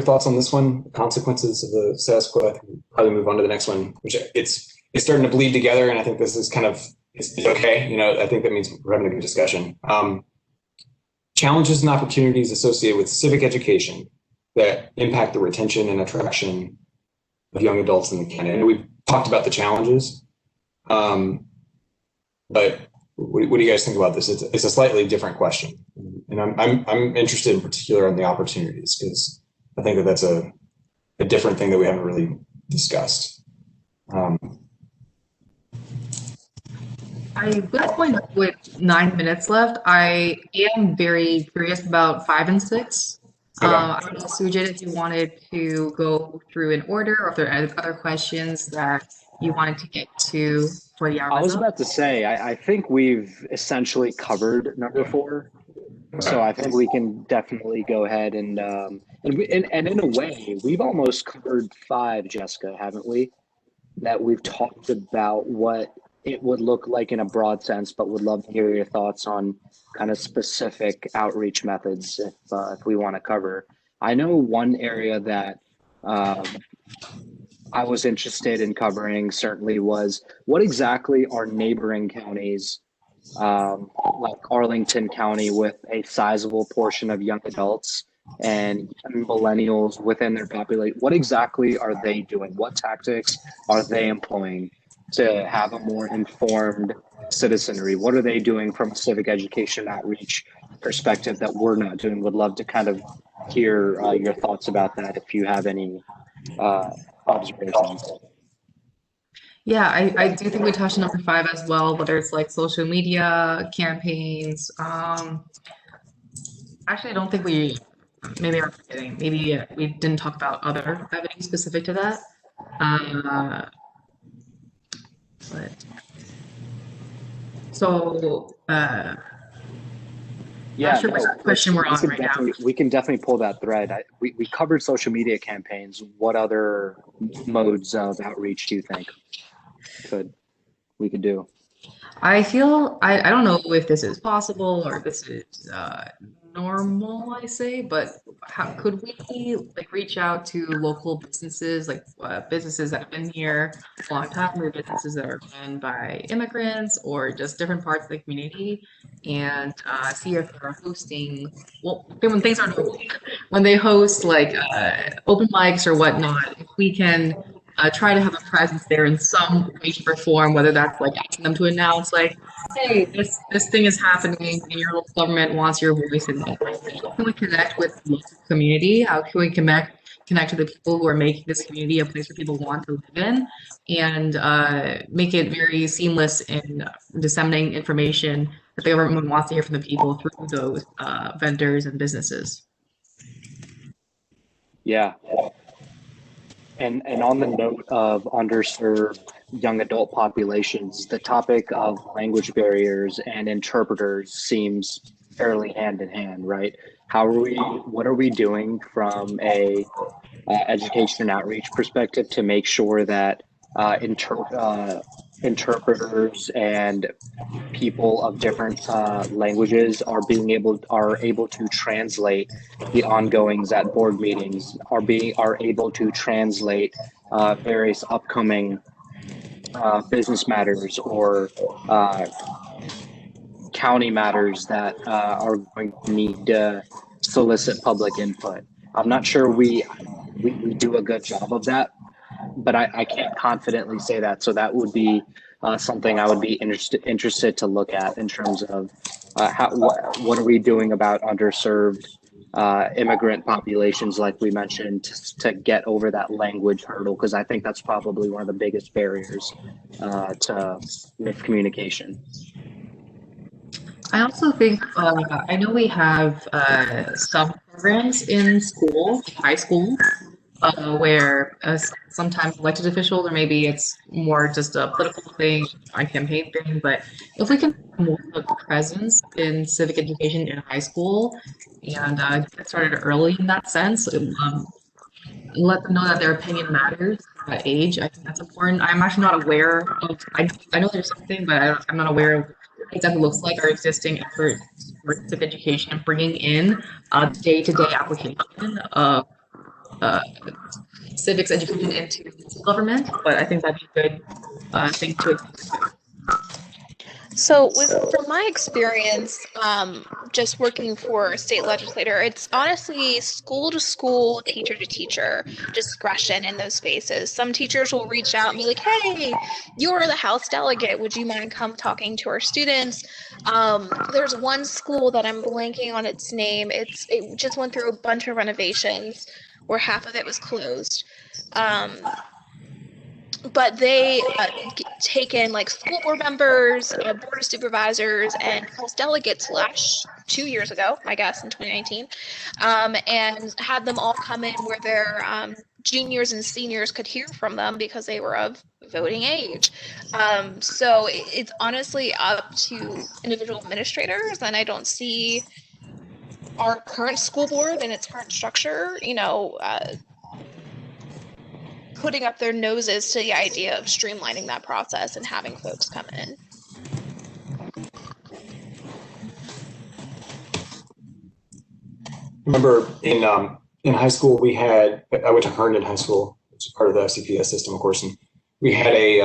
thoughts on this one, consequences of the status quo, I think we'll probably move on to the next one, which it's starting to bleed together, and I think this is kind of it's okay. I think that means we're having a good discussion. Challenges and opportunities associated with civic education that impact the retention and attraction of young adults in the county. I know we've talked about the challenges, but what do you guys think about this? It's a slightly different question, and I'm interested in particular on the opportunities, because I think that that's a different thing that we haven't really discussed. I would point out with 9 minutes left, I am very curious about 5 and 6. Okay. I don't know, Sujit, if you wanted to go through in order, or if there are other questions that you wanted to get to for the hour. I was about to say, I think we've essentially covered number 4. So I think we can definitely go ahead and in a way, we've almost covered 5, Jessica, haven't we? That we've talked about what it would look like in a broad sense, but would love to hear your thoughts on kind of specific outreach methods if we want to cover. I know one area that I was interested in covering certainly was what exactly are neighboring counties, like Arlington County, with a sizable portion of young adults and millennials within their population. What exactly are they doing? What tactics are they employing to have a more informed citizenry? What are they doing from a civic education outreach perspective that we're not doing? Would love to kind of hear your thoughts about that if you have any observations. Yeah, I do think we touched on number 5 as well, whether it's like social media campaigns. Actually, I don't think maybe I'm forgetting. Maybe we didn't talk about other avenues specific to that. Uh, but, so, Yeah, not sure no, which question we're on right now. we can definitely pull that thread. We covered social media campaigns. What other modes of outreach do you think we could do? I feel I don't know if this is possible or if this is normal, I say, but how could we like reach out to local businesses, like businesses that have been here a long time, or businesses that are run by immigrants or just different parts of the community, and see if they're hosting, well, when things are normal, when they host like open mics or whatnot, if we can try to have a presence there in some way, shape, or form, whether that's like asking them to announce, like, hey, this thing is happening and your local government wants your voice in it. How can we connect with the local community? How can we connect to the people who are making this community a place where people want to live in, and make it very seamless in disseminating information that the government wants to hear from the people through those vendors and businesses. Yeah. And on the note of underserved young adult populations, the topic of language barriers and interpreters seems fairly hand in hand, right? What are we doing from a education and outreach perspective to make sure that interpreters and people of different languages are able to translate the ongoings at board meetings, are able to translate various upcoming business matters or county matters that are going to need to solicit public input. I'm not sure we do a good job of that, but I can't confidently say that. So that would be something I would be interested to look at in terms of what are we doing about underserved immigrant populations, like we mentioned, to get over that language hurdle, because I think that's probably one of the biggest barriers to communication. I also think I know we have some programs in school, high school, where sometimes elected officials, or maybe it's more just a political thing, a campaign thing, but if we can have more of a presence in civic education in high school and get started early in that sense, let them know that their opinion matters at age, I think that's important. I'm actually not aware of, I know there's something, but I'm not aware of what it exactly looks like our existing efforts for civic education and bringing in day-to-day application of civics education into government, but I think that'd be a good thing to. So, from my experience, just working for a state legislator, it's honestly school to school, teacher to teacher discretion in those spaces. Some teachers will reach out and be like, "Hey, you're the House delegate. Would you mind come talking to our students?" There's one school that I'm blanking on its name. It just went through a bunch of renovations, where half of it was closed. But they take in like school board members, board of supervisors, and House delegates 2 years ago, I guess, in 2019, and had them all come in where their juniors and seniors could hear from them because they were of voting age. So it's honestly up to individual administrators, and I don't see our current school board and its current structure, putting up their noses to the idea of streamlining that process and having folks come in. Remember in high school, I went to Herndon High School, which is part of the CPS system, of course, and we had a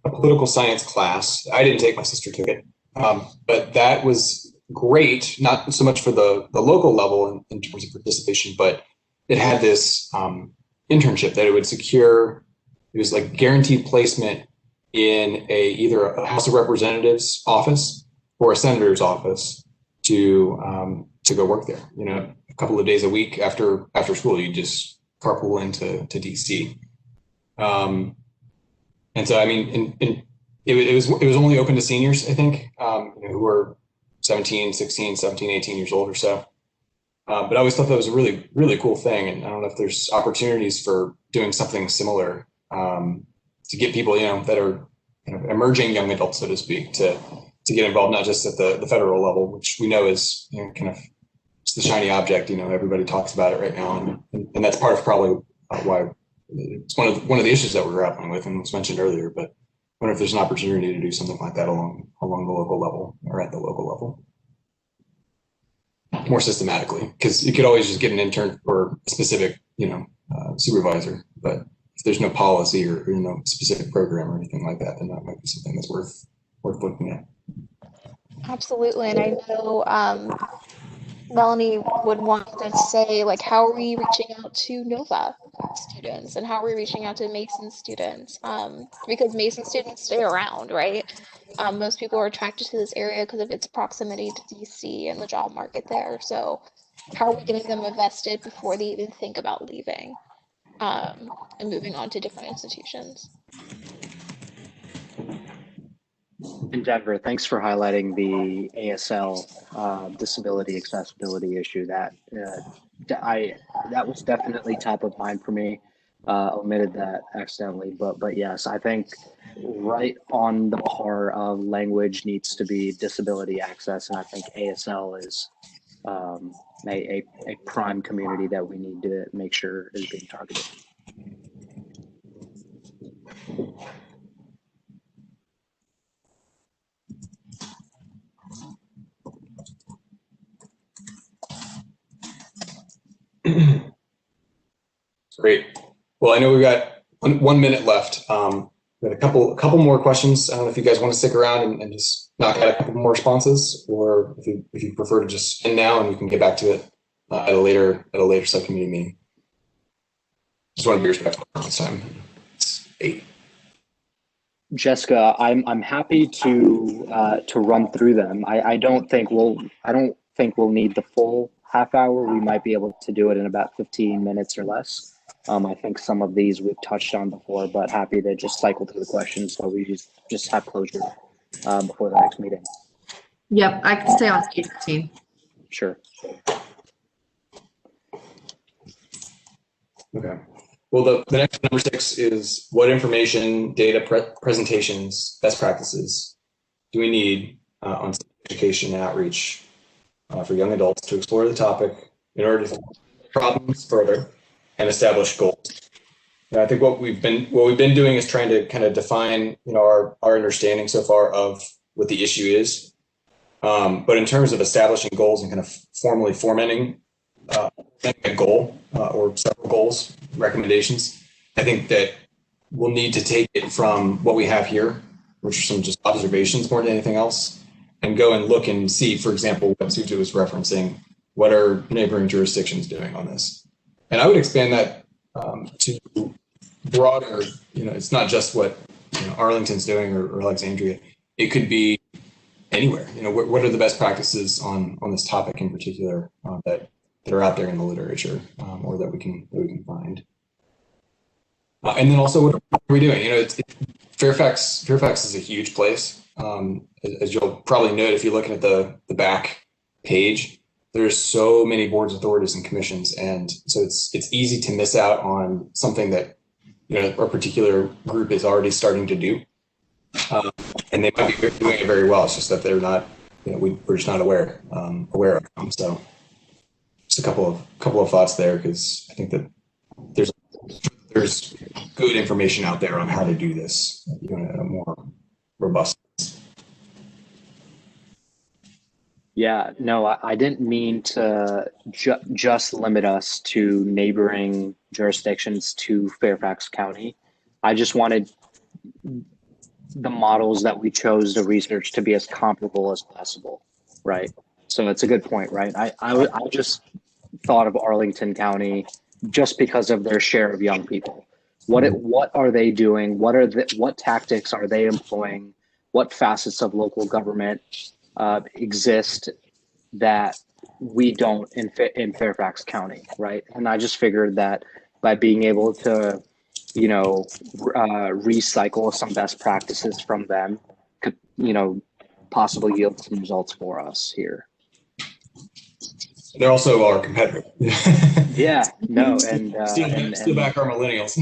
political science class. I didn't take, my sister took it, but that was great, not so much for the local level in terms of participation, but it had this internship that it would secure. It was like guaranteed placement in either a House of Representatives office or a senator's office to go work there. A couple of days a week after school, you just carpool into DC. And so, I mean, it was only open to seniors, I think, who were 17, 16, 17, 18 years old or so. But I always thought that was a really, really cool thing. And I don't know if there's opportunities for doing something similar to get people, that are emerging young adults, so to speak, to get involved, not just at the federal level, which we know is kind of it's the shiny object. Everybody talks about it right now, and that's part of probably why it's one of the issues that we're grappling with, and was mentioned earlier. But I wonder if there's an opportunity to do something like that along the local level or at the local level more systematically, because you could always just get an intern or a specific supervisor, but if there's no policy or specific program or anything like that, then that might be something that's worth looking at. Absolutely, and I know Melanie would want to say, like, how are we reaching out to Nova students and how are we reaching out to Mason students? Because Mason students stay around, right? Most people are attracted to this area because of its proximity to DC and the job market there. So how are we getting them invested before they even think about leaving and moving on to different institutions? In Denver, thanks for highlighting the ASL disability accessibility issue. That was definitely top of mind for me. Omitted that accidentally, but yes, I think right on the par of language needs to be disability access, and I think ASL is a prime community that we need to make sure is being targeted. Great. Well, I know we've got 1 minute left. We have a couple more questions. I don't know if you guys want to stick around and just knock out a couple more responses, or if you prefer to just end now and we can get back to it at a later subcommittee meeting. Just want to be respectful of this time. It's 8. Jessica, I'm happy to run through them. I don't think we'll need the full half hour. We might be able to do it in about 15 minutes or less. I think some of these we've touched on before, but happy to just cycle through the questions so we just have closure before the next meeting. Yep, I can stay on 8:15. Sure. Okay. Well, the next number 6 is what information, data, presentations, best practices do we need on education and outreach for young adults to explore the topic in order to solve problems further and establish goals. And I think what we've been doing is trying to kind of define, our understanding so far of what the issue is. But in terms of establishing goals and kind of formally formatting a goal or several goals, recommendations, I think that we'll need to take it from what we have here, which are some just observations more than anything else, and go and look and see, for example, what Suja was referencing, what are neighboring jurisdictions doing on this? And I would expand that to broader, it's not just what Arlington's doing or Alexandria. It could be anywhere. What are the best practices on this topic in particular that are out there in the literature or that we can find? And then also, what are we doing? Fairfax is a huge place. As you'll probably note if you're looking at the back page, there's so many boards, authorities, and commissions, and so it's easy to miss out on something that our particular group is already starting to do, and they might be doing it very well. It's just that they're not, we're just not aware of them. So just a couple of thoughts there, because I think that there's good information out there on how to do this in a more robust. Yeah, no, I didn't mean to just limit us to neighboring jurisdictions to Fairfax County. I just wanted the models that we chose to research to be as comparable as possible, right? So it's a good point, right? I just thought of Arlington County just because of their share of young people. What are they doing? What tactics are they employing? What facets of local government exist that we don't in Fairfax County, right? And I just figured that by being able to, recycle some best practices from them could, possibly yield some results for us here. They're also our competitor. Yeah, no, and steal back our millennials.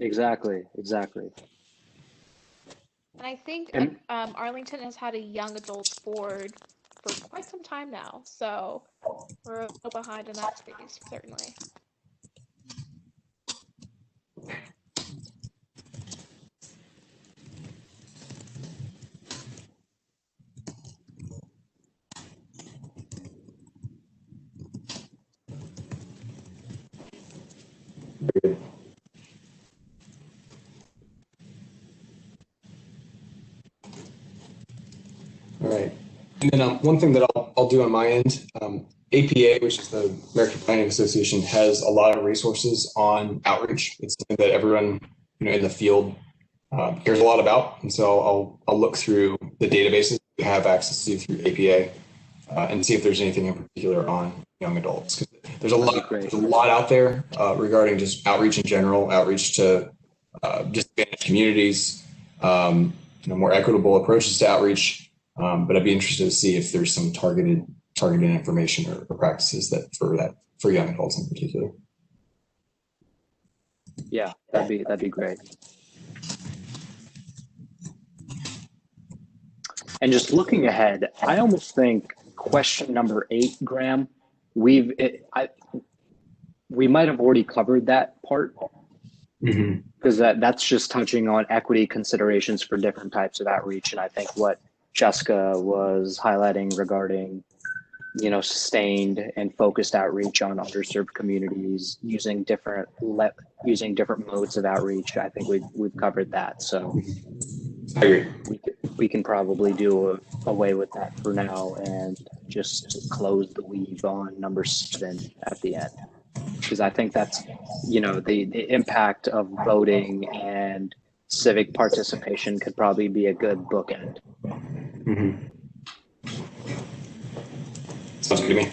Exactly. And I think And Arlington has had a young adults board for quite some time now, so we're a little behind in that space, certainly. All right. And then one thing that I'll do on my end, APA, which is the American Planning Association, has a lot of resources on outreach. It's something that everyone in the field cares a lot about, and so I'll look through the databases we have access to through APA and see if there's anything in particular on young adults. 'Cause there's a lot out there regarding just outreach in general, outreach to disadvantaged communities, more equitable approaches to outreach. But I'd be interested to see if there's some targeted information or practices for young adults in particular. yeah, that'd be great. And just looking ahead, I almost think question number 8, Graham, we might have already covered that part, because that's just touching on equity considerations for different types of outreach. And I think what Jessica was highlighting regarding, sustained and focused outreach on underserved communities using different modes of outreach, I think we've covered that. So I agree. We can probably do away with that for now and just close the weave on number 7 at the end, because I think that's the impact of voting and civic participation could probably be a good bookend. Sounds good to me.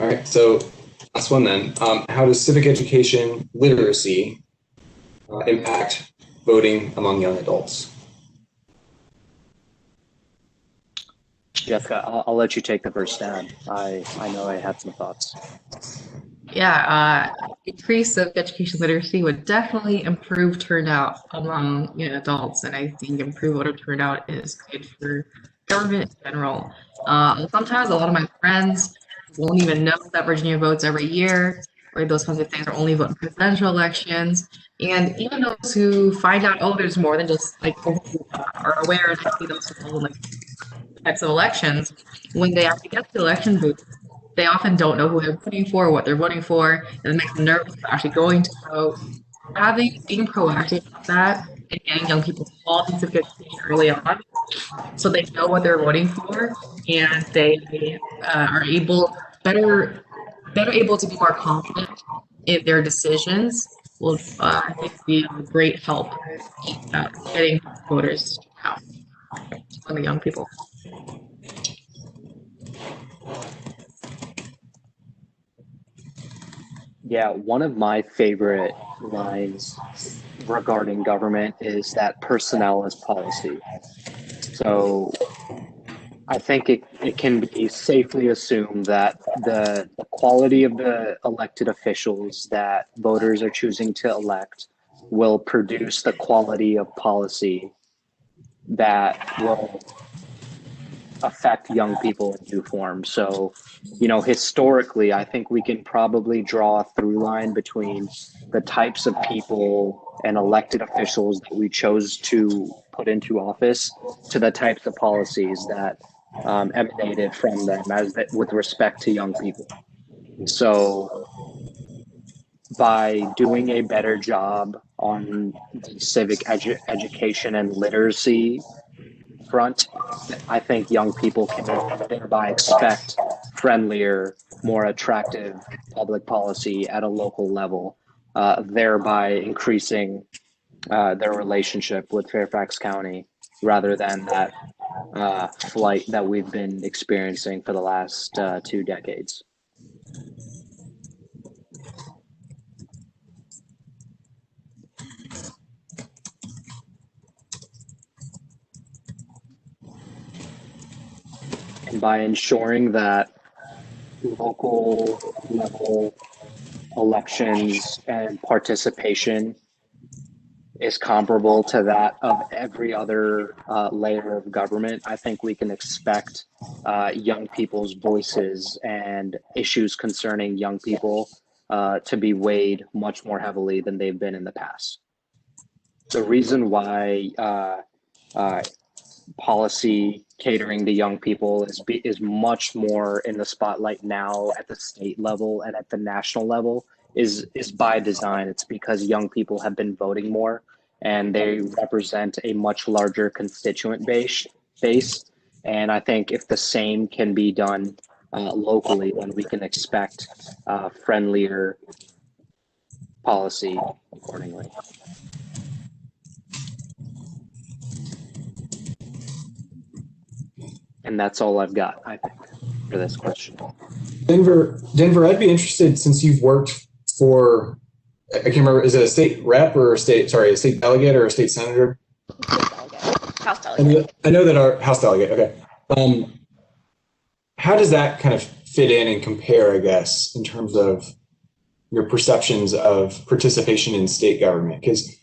All right, so last one then. How does civic education literacy impact voting among young adults? Jessica, I'll let you take the first stab. I know I had some thoughts. Yeah, increase of education literacy would definitely improve turnout among adults, and I think improved voter turnout is good for government in general. Sometimes a lot of my friends won't even know that Virginia votes every year, or those kinds of things, are only voting presidential elections. And even those who find out, oh, there's more than just are aware and see those types of elections, when they actually get to the election booth, they often don't know who they're voting for, what they're voting for, and it makes them nervous about actually going to vote. Being proactive about that and getting young people involved in civic education early on, so they know what they're voting for, and they are better able to be more confident in their decisions, will I think be a great help getting voters out among the young people. Yeah, one of my favorite lines regarding government is that personnel is policy. So I think it can be safely assumed that the quality of the elected officials that voters are choosing to elect will produce the quality of policy that will affect young people in due form. So, historically, I think we can probably draw a through line between the types of people and elected officials that we chose to put into office to the types of policies that emanated from them with respect to young people. So by doing a better job on the civic education and literacy front, I think young people can thereby expect friendlier, more attractive public policy at a local level, thereby increasing their relationship with Fairfax County rather than that flight that we've been experiencing for the last 2 decades. And by ensuring that local level elections and participation is comparable to that of every other layer of government, I think we can expect young people's voices and issues concerning young people to be weighed much more heavily than they've been in the past. The reason why policy catering to young people is much more in the spotlight now at the state level and at the national level is by design. It's because young people have been voting more and they represent a much larger constituent base. And I think if the same can be done locally, then we can expect friendlier policy accordingly. And that's all I've got, I think, for this question. Denver, I'd be interested, since you've worked for, I can't remember, is it a state rep or a state delegate or a state senator? House delegate. I know that our House delegate, okay. How does that kind of fit in and compare, I guess, in terms of your perceptions of participation in state government? Because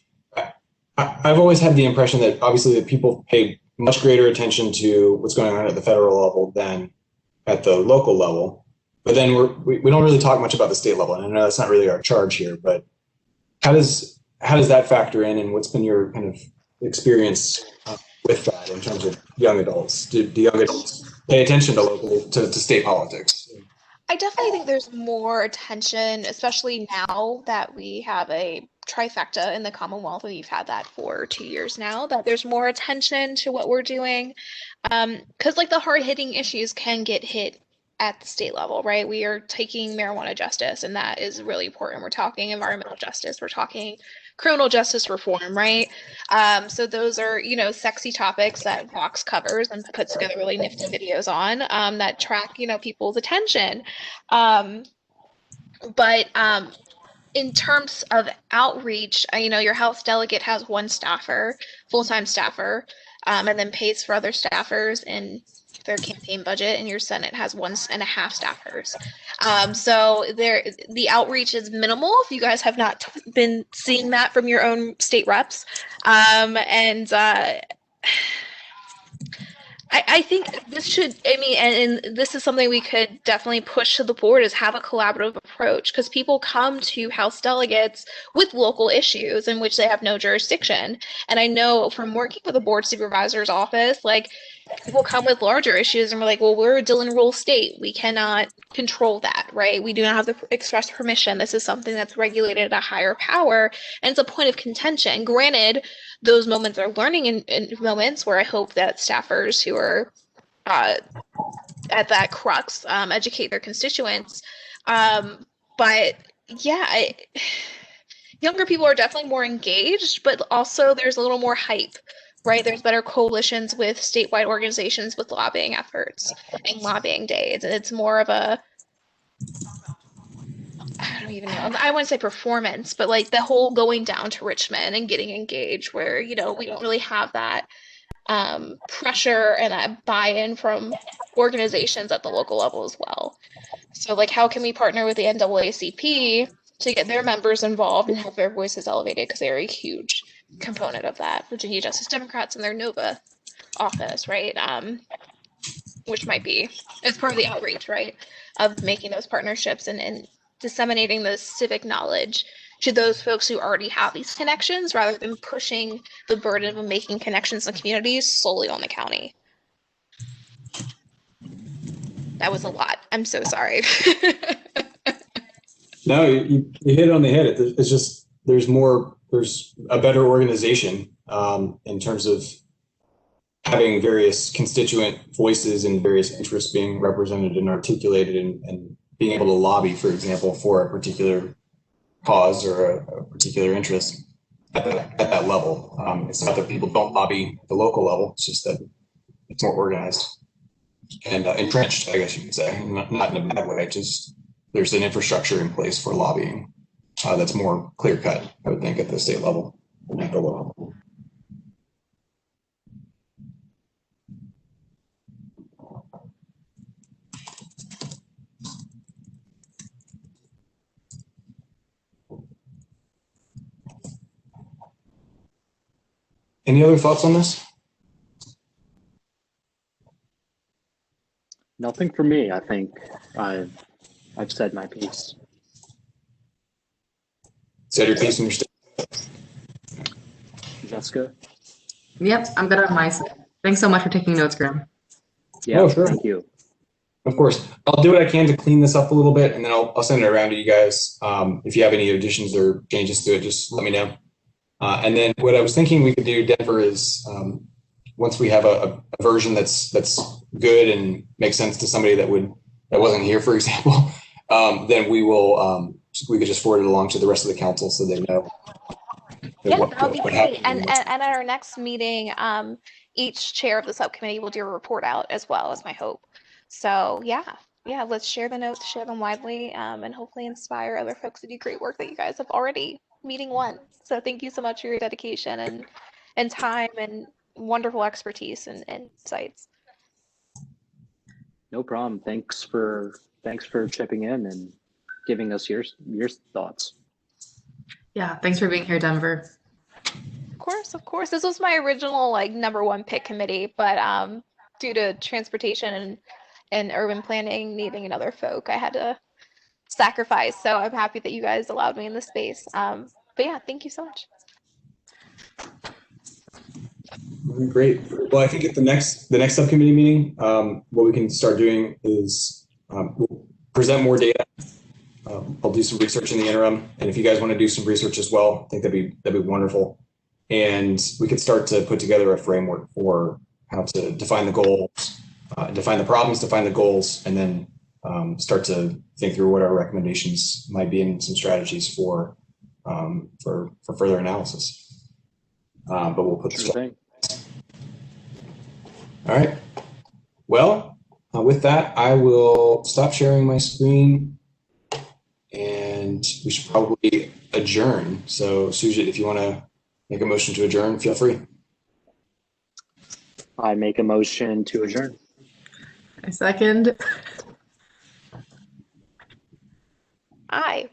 I've always had the impression that obviously that people pay much greater attention to what's going on at the federal level than at the local level. But then we don't really talk much about the state level. And I know that's not really our charge here, but how does that factor in, and what's been your kind of experience with that in terms of young adults? Do young adults pay attention to state politics? I definitely think there's more attention, especially now that we have a trifecta in the Commonwealth, and we've had that for 2 years now, that there's more attention to what we're doing. Because like the hard-hitting issues can get hit at the state level, right? We are taking marijuana justice, and that is really important. We're talking environmental justice. We're talking criminal justice reform, right? So those are, sexy topics that Vox covers and puts together really nifty videos on that track, people's attention. But in terms of outreach, your House delegate has one staffer, full-time staffer, and then pays for other staffers in their campaign budget, and your Senate has 1.5 staffers. So the outreach is minimal if you guys have not been seeing that from your own state reps. I think this should, and this is something we could definitely push to the board, is have a collaborative approach, because people come to House delegates with local issues in which they have no jurisdiction. And I know from working with the board supervisor's office, like, people come with larger issues and we're like, well, we're a Dillon Rule state. We cannot control that, right? We do not have the express permission. This is something that's regulated at a higher power, and it's a point of contention. Granted, those moments are learning in moments where I hope that staffers who are at that crux educate their constituents. But yeah, younger people are definitely more engaged, but also there's a little more hype, right? There's better coalitions with statewide organizations with lobbying efforts and lobbying days. And it's more of a, I don't even know, I wouldn't say performance, but like the whole going down to Richmond and getting engaged, where, we don't really have that pressure and that buy-in from organizations at the local level as well. So like, how can we partner with the NAACP to get their members involved and have their voices elevated, because they're a huge component of that. Virginia Justice Democrats and their Nova office, right? Which might be as part of the outreach, right, of making those partnerships and disseminating the civic knowledge to those folks who already have these connections, rather than pushing the burden of making connections in communities solely on the county. That was a lot. I'm so sorry. No, you hit it on the head. It's just there's a better organization in terms of having various constituent voices and various interests being represented and articulated, and being able to lobby, for example, for a particular cause or a particular interest at that level. It's not that people don't lobby at the local level, it's just that it's more organized and entrenched, I guess you could say, not in a bad way, just there's an infrastructure in place for lobbying that's more clear cut, I would think, at the state level than at the local level. any other thoughts on this? Nothing for me. I think I've said my piece. Said your piece and your Jessica? Yep, I'm good on my side. Thanks so much for taking notes, Graham. Yeah, Oh, sure. Thank you. Of course, I'll do what I can to clean this up a little bit, and then I'll send it around to you guys. If you have any additions or changes to it, just let me know. And then what I was thinking we could do, Denver, is once we have a version that's good and makes sense to somebody that wasn't here, for example, then we could just forward it along to the rest of the council so they know. Yeah, that would be great. And at our next meeting, each chair of the subcommittee will do a report out as well, as my hope. So yeah, let's share the notes, share them widely, and hopefully inspire other folks to do great work that you guys have already meeting one. So thank you so much for your dedication and time and wonderful expertise and insights. No problem. Thanks for chipping in and giving us your thoughts. Yeah, thanks for being here, Denver. Of course. This was my original #1 pick committee, but due to transportation and urban planning needing another folk, I had to sacrifice. So I'm happy that you guys allowed me in the space. But yeah, thank you so much. Great. Well, I think at the next subcommittee meeting, what we can start doing is we'll present more data. I'll do some research in the interim, and if you guys want to do some research as well, I think that'd be wonderful. And we could start to put together a framework for how to define the goals, define the problems, define the goals, and then start to think through what our recommendations might be and some strategies for further analysis. But we'll put this. All right. Well, with that, I will stop sharing my screen, and we should probably adjourn. So, Sujit, if you want to make a motion to adjourn, feel free. I make a motion to adjourn. I second. Aye.